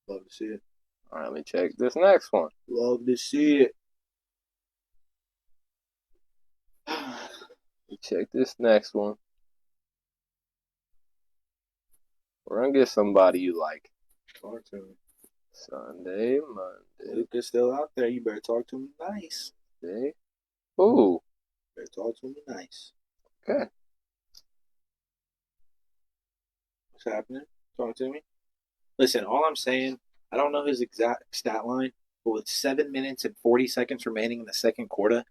Love to see it. All right, let me check this next one. Love to see it. Let me check this next one. We're going to get somebody you like. Talk to me. Sunday, Monday. Luka's still out there. You better talk to me nice. Tuesday. Ooh. Better talk to me nice. Okay. What's happening? Talk to me. Listen, all I'm saying, I don't know his exact stat line, but with 7 minutes and 40 seconds remaining in the second quarter,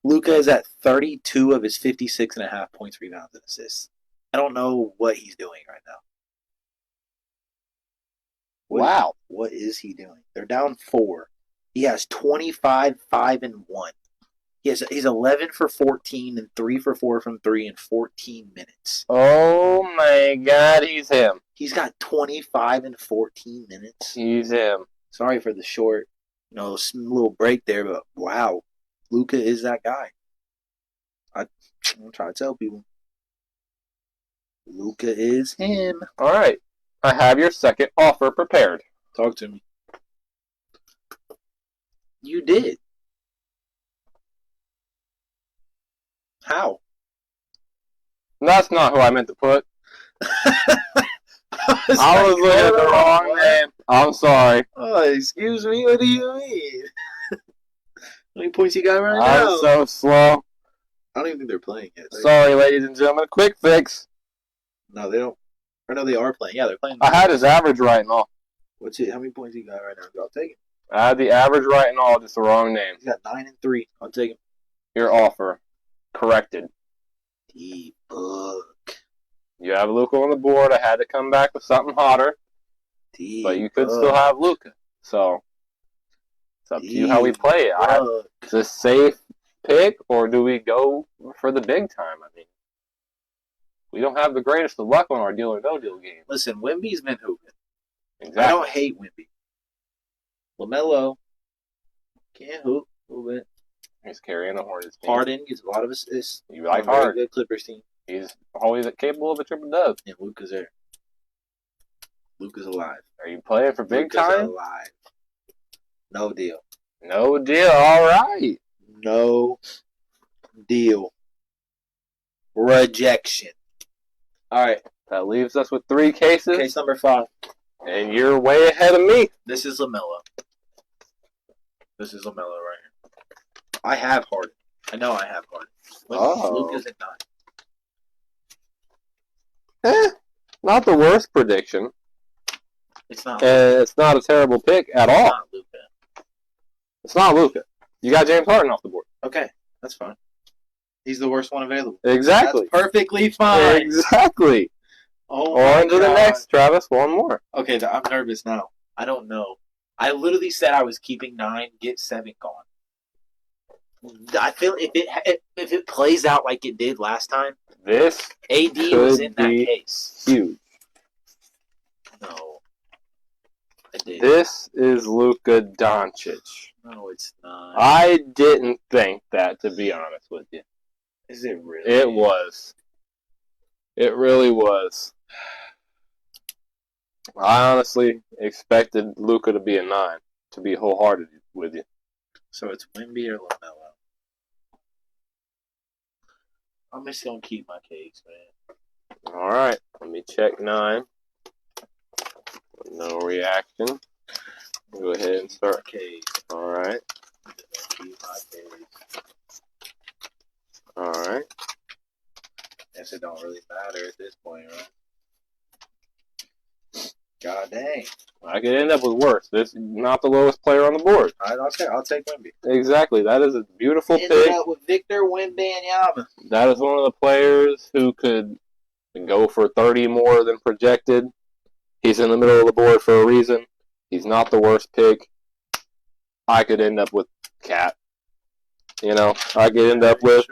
Luka is at 32 of his 56.5 points, rebounds, and assists. I don't know what he's doing right now. Wow. What is he doing? They're down 4. He has 25, 5, and 1. He's 11 for 14 and 3 for 4 from 3 in 14 minutes. Oh my God, he's him. He's got 25 and 14 minutes. He's him. Sorry for the short, little break there, but wow, Luka is that guy. I'm trying to tell people. Luka is him. All right. I have your second offer prepared. Talk to me. You did. How? That's not who I meant to put. I was looking at the wrong name. I'm sorry. Oh, excuse me. What do you mean? How many points you got right now? I'm so slow. I don't even think they're playing yet. Sorry, ladies and gentlemen. Quick fix. No, they don't. Or no, they are playing. Yeah, they're playing. I had his average right and all. What's it? How many points you got right now? I'll take it. I had the average right and all, just the wrong name. He's got 9 and 3. I'll take him. Your offer corrected. D-Book. You have Luka on the board. I had to come back with something hotter. But you could still have Luka. So it's up to you how we play it. Is this a safe pick, or do we go for the big time? We don't have the greatest of luck on our deal or no deal game. Listen, Wemby's been hooping. Exactly. I don't hate Wemby. LaMelo can't hoop a little bit. He's carrying the Hornets team. Harden gets a lot of assists. You like Harden. Good Clippers team. He's always capable of a triple dub. And Luka's there. Luka's alive. Are you playing for big Luka's time? alive. No deal. No deal. All right. No deal. Rejection. All right, that leaves us with 3 cases. Case number 5. And you're way ahead of me. This is LaMelo. This is LaMelo right here. I have Harden. I know I have Harden. Luke is at 9. Not the worst prediction. It's not. And it's not a terrible pick at all. It's not Luka. It's not Luka. You got James Harden off the board. Okay, that's fine. He's the worst one available. Exactly. That's perfectly fine. Exactly. Oh my On to the next, Travis. One more. Okay, I'm nervous now. I don't know. I literally said I was keeping 9, get 7 gone. I feel if it plays out like it did last time, This AD was in that case. Huge. No, I did. This is Luka Doncic. No, it's not. I didn't think that, to be honest with you. Is it really? It was. It really was. I honestly expected Luka to be a 9, to be wholehearted with you. So it's Wemby or LaMelo. I'm just gonna keep my case, man. All right, let me check 9. No reaction. Go ahead and start. Case. All right. I'm just gonna keep my case. All right. Guess it don't really matter at this point, right? God dang. I could end up with worse. This is not the lowest player on the board. I'll take Wemby. Exactly. That is a beautiful Ended pick. up with Victor Wembanyama. That is one of the players who could go for 30 more than projected. He's in the middle of the board for a reason. He's not the worst pick. I could end up with Cat. You know, I could end up with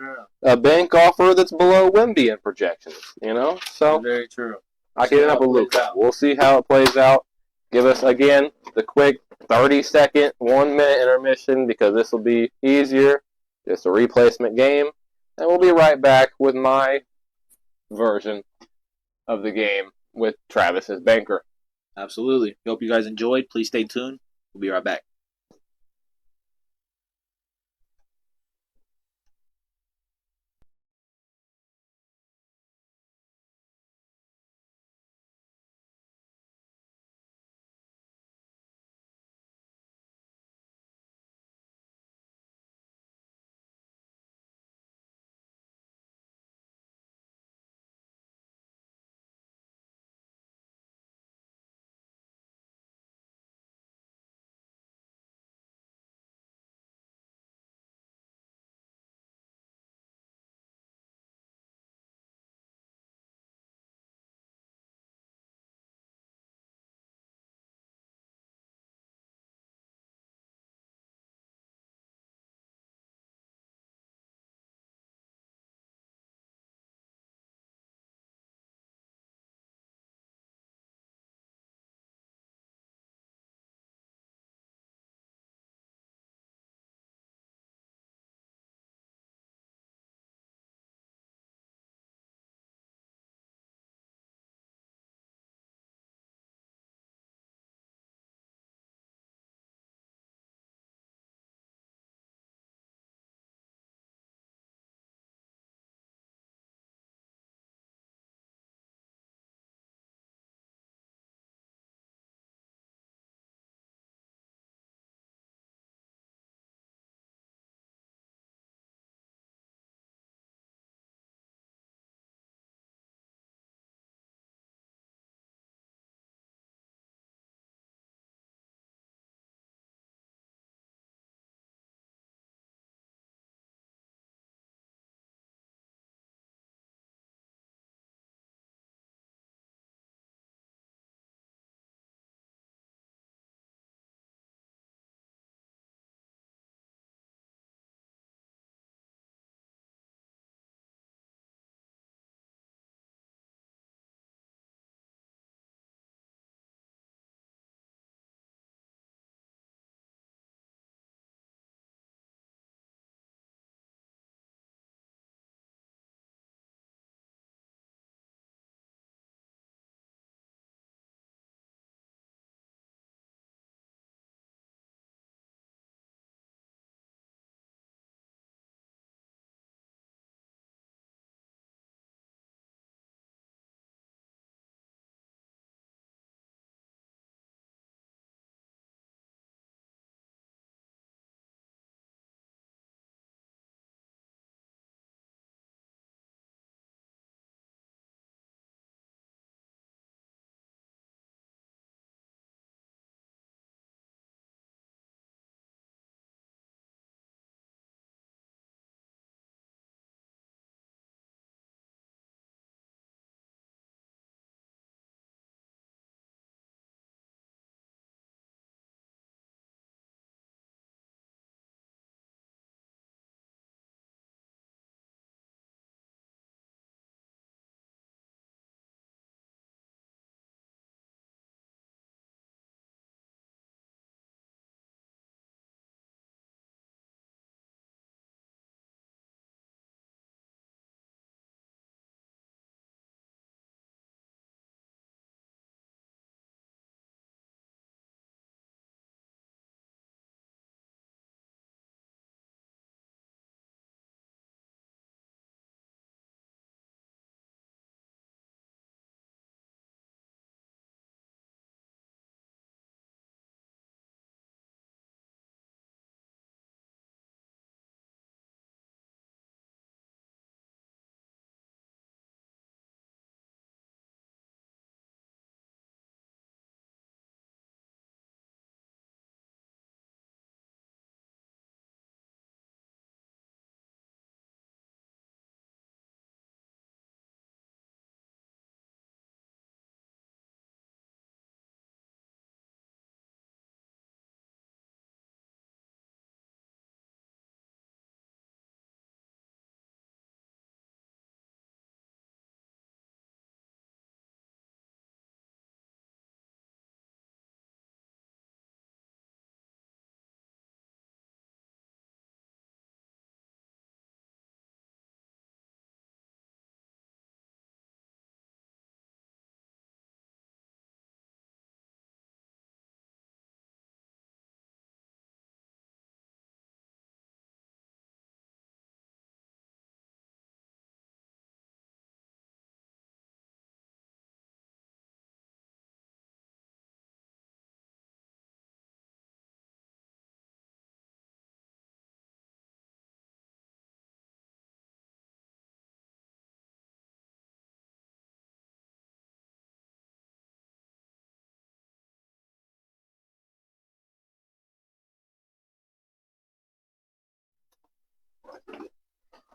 a bank offer that's below Wemby in projections. You know, so very true. I could end up with Luka. We'll see how it plays out. Give us, again, the quick 30-second, 1-minute intermission because this will be easier. Just a replacement game. And we'll be right back with my version of the game with Travis's banker. Absolutely. Hope you guys enjoyed. Please stay tuned. We'll be right back.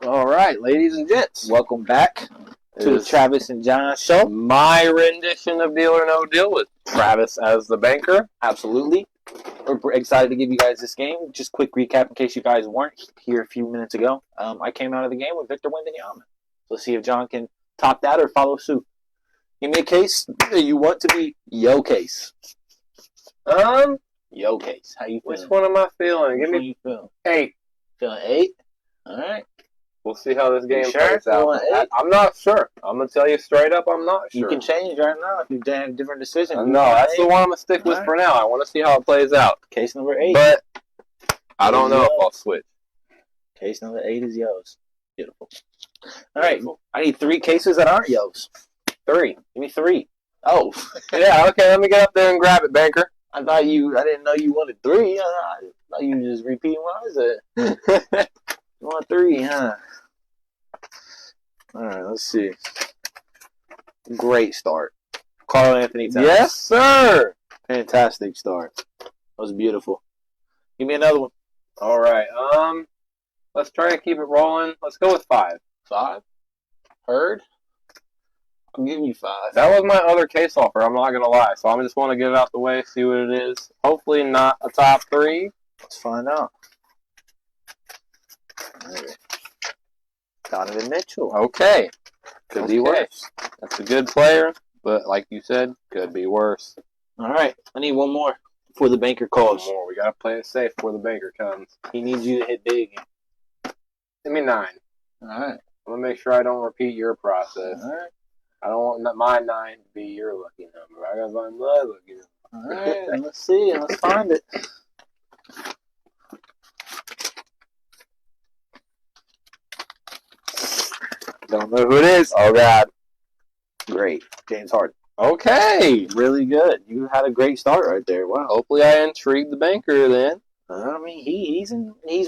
All right, ladies and gents. Welcome back to the Travis and John Show. My rendition of Deal or No Deal with Travis as the banker. Absolutely. We're excited to give you guys this game. Just quick recap in case you guys weren't here a few minutes ago. I came out of the game with Victor Wembanyama. Let's see if John can top that or follow suit. Give me a case that you want to be yo case. Yo case. How you feeling? Which one am I feeling? Give me you feel? 8. Feeling 8? All right. We'll see how this game sure? plays out. I'm not sure. I'm going to tell you straight up, I'm not sure. You can change right now if you have a different decision. No, that's the one I'm going to stick with for now. I want to see how it plays out. Case number 8. But I don't know if I'll switch. Case number 8 is yo's. Beautiful. All right. I need 3 cases that aren't yo's. 3. Give me 3. Oh. Yeah, okay. Let me get up there and grab it, banker. I didn't know you wanted 3. I thought you were just repeating what I said. You want 3, huh? All right, let's see. Great start. Carl Anthony Towns. Yes, sir. Fantastic start. That was beautiful. Give me another one. All right. Let's try and keep it rolling. Let's go with 5. 5? Heard? I'm giving you 5. That was my other case offer. I'm not gonna lie. So I just want to get it out the way, see what it is. Hopefully not a top 3. Let's find out. Donovan Mitchell. Okay. Could be worse. That's a good player, but like you said, could be worse. All right. I need one more before the banker calls. One more. We gotta play it safe before the banker comes. He needs you to hit big. Give me 9. All right. I'm gonna make sure I don't repeat your process. All right. I don't want my 9 to be your lucky number. I gotta find my lucky number. All right. Let's see. Let's find it. Don't know who it is. Oh, God. Great. James Harden. Okay. Really good. You had a great start right there. Wow. Hopefully I intrigued the banker then. I mean, he's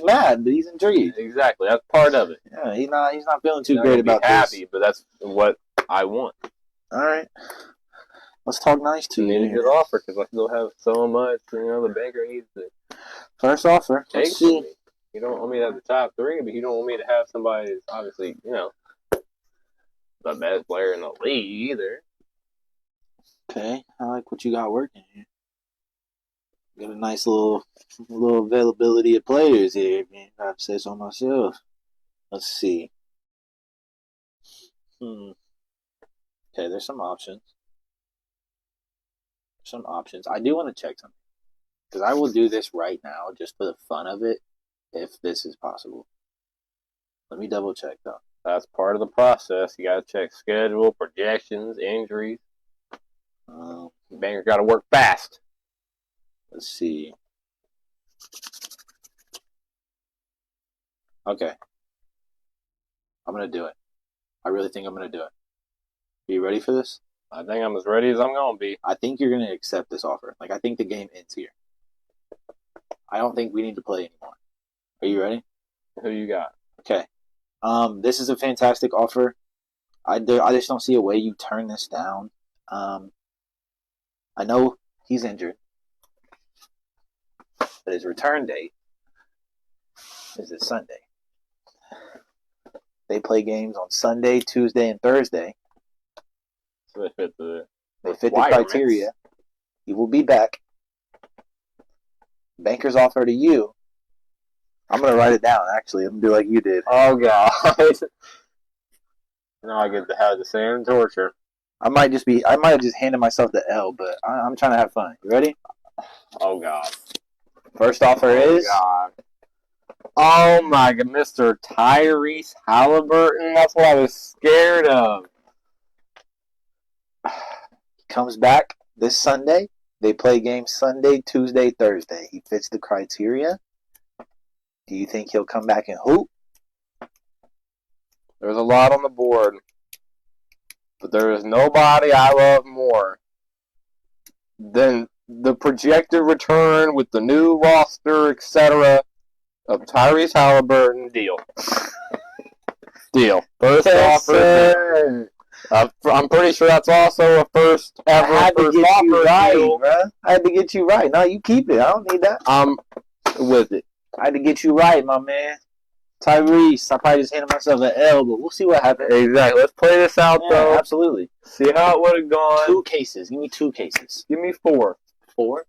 mad, but he's intrigued. Exactly. That's part of it. Yeah, he's not feeling too Not great gonna be about happy, this. but that's what I want. All right. Let's talk nice to You you. need a good offer because I still have so much. The banker needs to First offer. take Let's from see. me. You don't want me to have the top 3, but you don't want me to have somebody who's obviously, the best player in the league either. Okay, I like what you got working here. Got a nice little availability of players here. Man, I have to say so myself. Let's see. Okay, there's some options. I do want to check something because I will do this right now just for the fun of it, if this is possible. Let me double check though. That's part of the process. You got to check schedule, projections, injuries. Banker got to work fast. Let's see. Okay. I'm going to do it. I really think I'm going to do it. Are you ready for this? I think I'm as ready as I'm going to be. I think you're going to accept this offer. I think the game ends here. I don't think we need to play anymore. Are you ready? Who you got? Okay. This is a fantastic offer. I just don't see a way you turn this down. I know he's injured, but his return date is this Sunday. They play games on Sunday, Tuesday, and Thursday. So they fit the criteria. He will be back. Banker's offer to you. I'm going to write it down, actually. I'm going to do like you did. Oh, God. Now I get to have the same torture. I might have just handed myself the L, but I'm trying to have fun. You ready? Oh, God. First offer is... God. Oh, my God. Mr. Tyrese Halliburton. That's what I was scared of. Comes back this Sunday. They play games Sunday, Tuesday, Thursday. He fits the criteria. Do you think he'll come back and hoop? There's a lot on the board. But there is nobody I love more than the projected return with the new roster, etc. of Tyrese Halliburton. Deal. First offer. I'm pretty sure that's also a first ever first offer deal. I had to get you right. No, you keep it. I don't need that. I'm with it. I had to get you right, my man. Tyrese. I probably just handed myself an L, but we'll see what happens. Exactly. Let's play this out, Yeah, though. absolutely. See how it would have gone. 2 cases. Give me 2 cases. Give me 4. 4.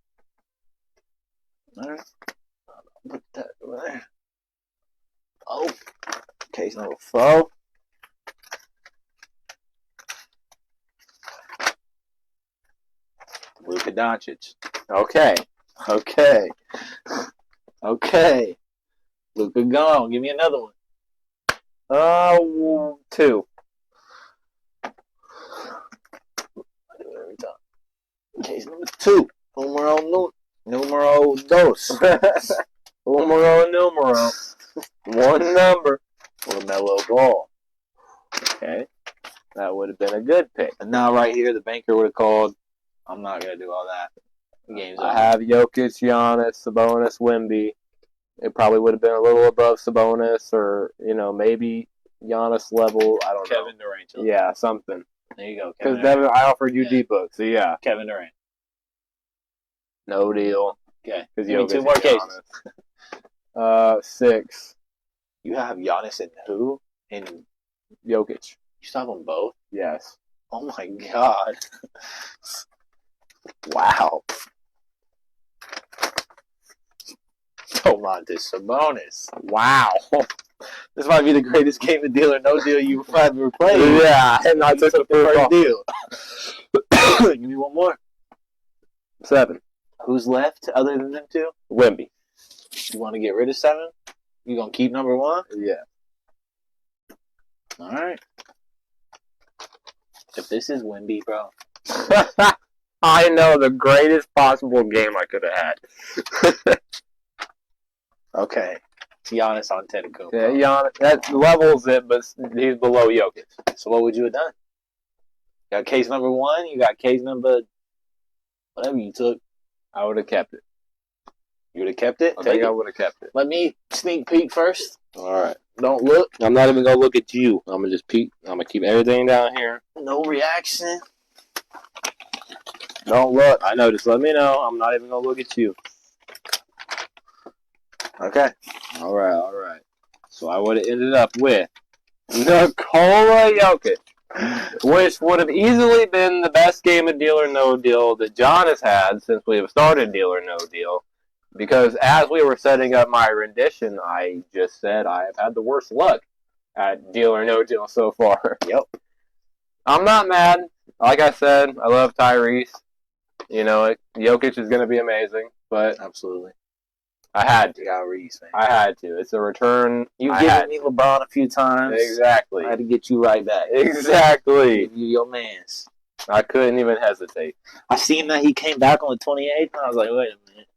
All right. Put that there. Oh, case number 4. Luka Doncic. Okay. Okay. Luka gone. Give me another one. 2. Every time. Case number 2. Numero dos. Numero. One number. LaMelo Ball. Okay. That would have been a good pick. And now right here, the banker would have called. I'm not going to do all that. The game's I over. have Jokic, Giannis, Sabonis, Wemby. It probably would have been a little above Sabonis or, maybe Giannis level. I don't know. Kevin Durant. Yeah, something. There you go. Because Kevin Durant. Devin, I offered you Yeah. D-Book, so yeah. Kevin Durant. No deal. Okay. Because Give me 2 more cases. 6. You have Giannis and who? And Jokic. you still have them both? Yes. Oh my god. Wow. Domantas Sabonis. Wow. This might be the greatest game of Deal or No Deal you've ever played. Yeah, and I took the first deal. Give me one more. 7. Who's left other than them 2? Wemby. You want to get rid of 7? You gonna keep number 1? Yeah. All right. If this is Wemby, bro. I know, the greatest possible game I could have had. Okay. Giannis on Antetokounmpo. Yeah, Giannis, that levels it, but he's below Jokic. So what would you have done? You got case number 1. You got case number whatever you took. I would have kept it. You would have kept it. I Take think it. I would have kept it. Let me sneak peek first. All right. Don't look. I'm not even gonna look at you. I'm gonna just peek. I'm gonna keep everything down here. No reaction. Don't look. I know. Just let me know. I'm not even gonna look at you. Okay. All right. So I would have ended up with Nikola Jokic, which would have easily been the best game of Deal or No Deal that John has had since we have started Deal or No Deal. Because as we were setting up my rendition, I just said I have had the worst luck at Deal or No Deal so far. Yep. I'm not mad. Like I said, I love Tyrese. Jokic is going to be amazing, but Absolutely. I had to. You got Reese, man. I had to. It's a return. You've I given had me LeBron a few times. Exactly. I had to get you right back. Exactly. Give you your mans. I couldn't even hesitate. I seen that he came back on the 28th, and I was like, wait a minute.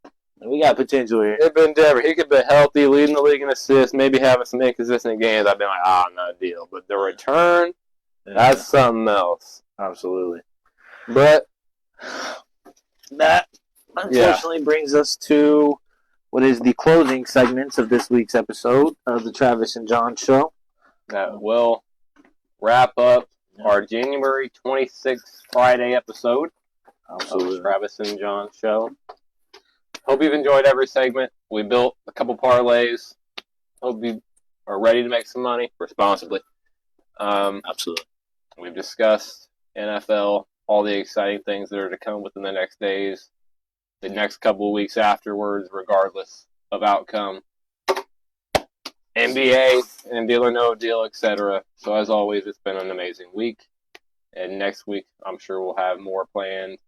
We got potential here. It'd been different. He could be healthy, leading the league in assists, maybe having some inconsistent games. I've been like, no deal. But the return, that's something else. Absolutely. But that, unfortunately, brings us to what is the closing segments of this week's episode of the Travis and John Show. that will wrap up our January 26th Friday episode of Travis and John Show. Hope you've enjoyed every segment. We built a couple parlays. Hope you are ready to make some money responsibly. Absolutely. We've discussed NFL, all the exciting things that are to come within the next days, the next couple of weeks afterwards, regardless of outcome. NBA and Deal or No Deal, etc. So as always, it's been an amazing week. And next week, I'm sure we'll have more planned.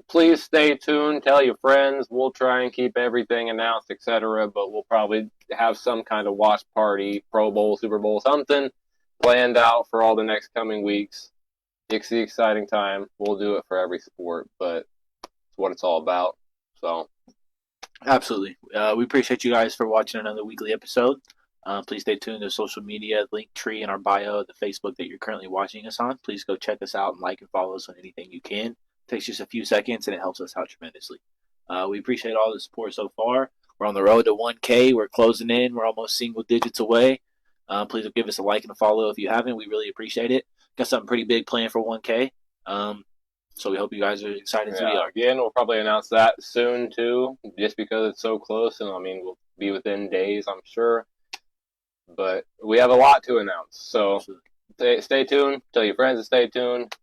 Please stay tuned. Tell your friends. We'll try and keep everything announced, etc. But we'll probably have some kind of watch party, Pro Bowl, Super Bowl, something planned out for all the next coming weeks. It's the exciting time. We'll do it for every sport, but it's what it's all about. So, Absolutely. We appreciate you guys for watching another weekly episode. Please stay tuned to social media, link tree in our bio, the Facebook that you're currently watching us on. Please go check us out and like and follow us on anything you can. It takes just a few seconds and it helps us out tremendously. We appreciate all the support so far. We're on the road to 1K. We're closing in. We're almost single digits away. Please give us a like and a follow if you haven't. We really appreciate it. Got something pretty big planned for 1K. So we hope you guys are excited as we are. Again, we'll probably announce that soon, too, just because it's so close. And, we'll be within days, I'm sure. But we have a lot to announce. So Absolutely. stay tuned. Tell your friends to stay tuned.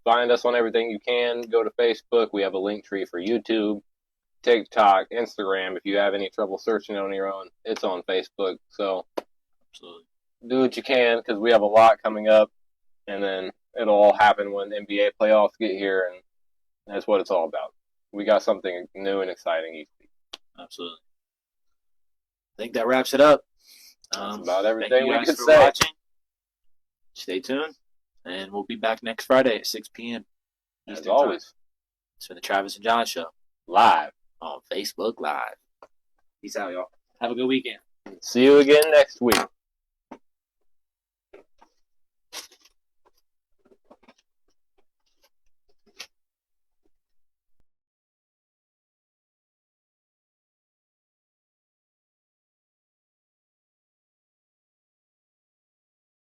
Find us on everything you can. Go to Facebook. We have a link tree for YouTube, TikTok, Instagram. If you have any trouble searching on your own, it's on Facebook. So Absolutely. do what you can because we have a lot coming up. And then it'll all happen when NBA playoffs get here. And that's what it's all about. We got something new and exciting each week. Absolutely. I think that wraps it up. That's about everything thank you we guys can for say. watching. Stay tuned, and we'll be back next Friday at 6 p.m. As Eastern always, Time. It's been the Travis and John Show live on Facebook Live. Peace out, y'all. Have a good weekend. See you again next week.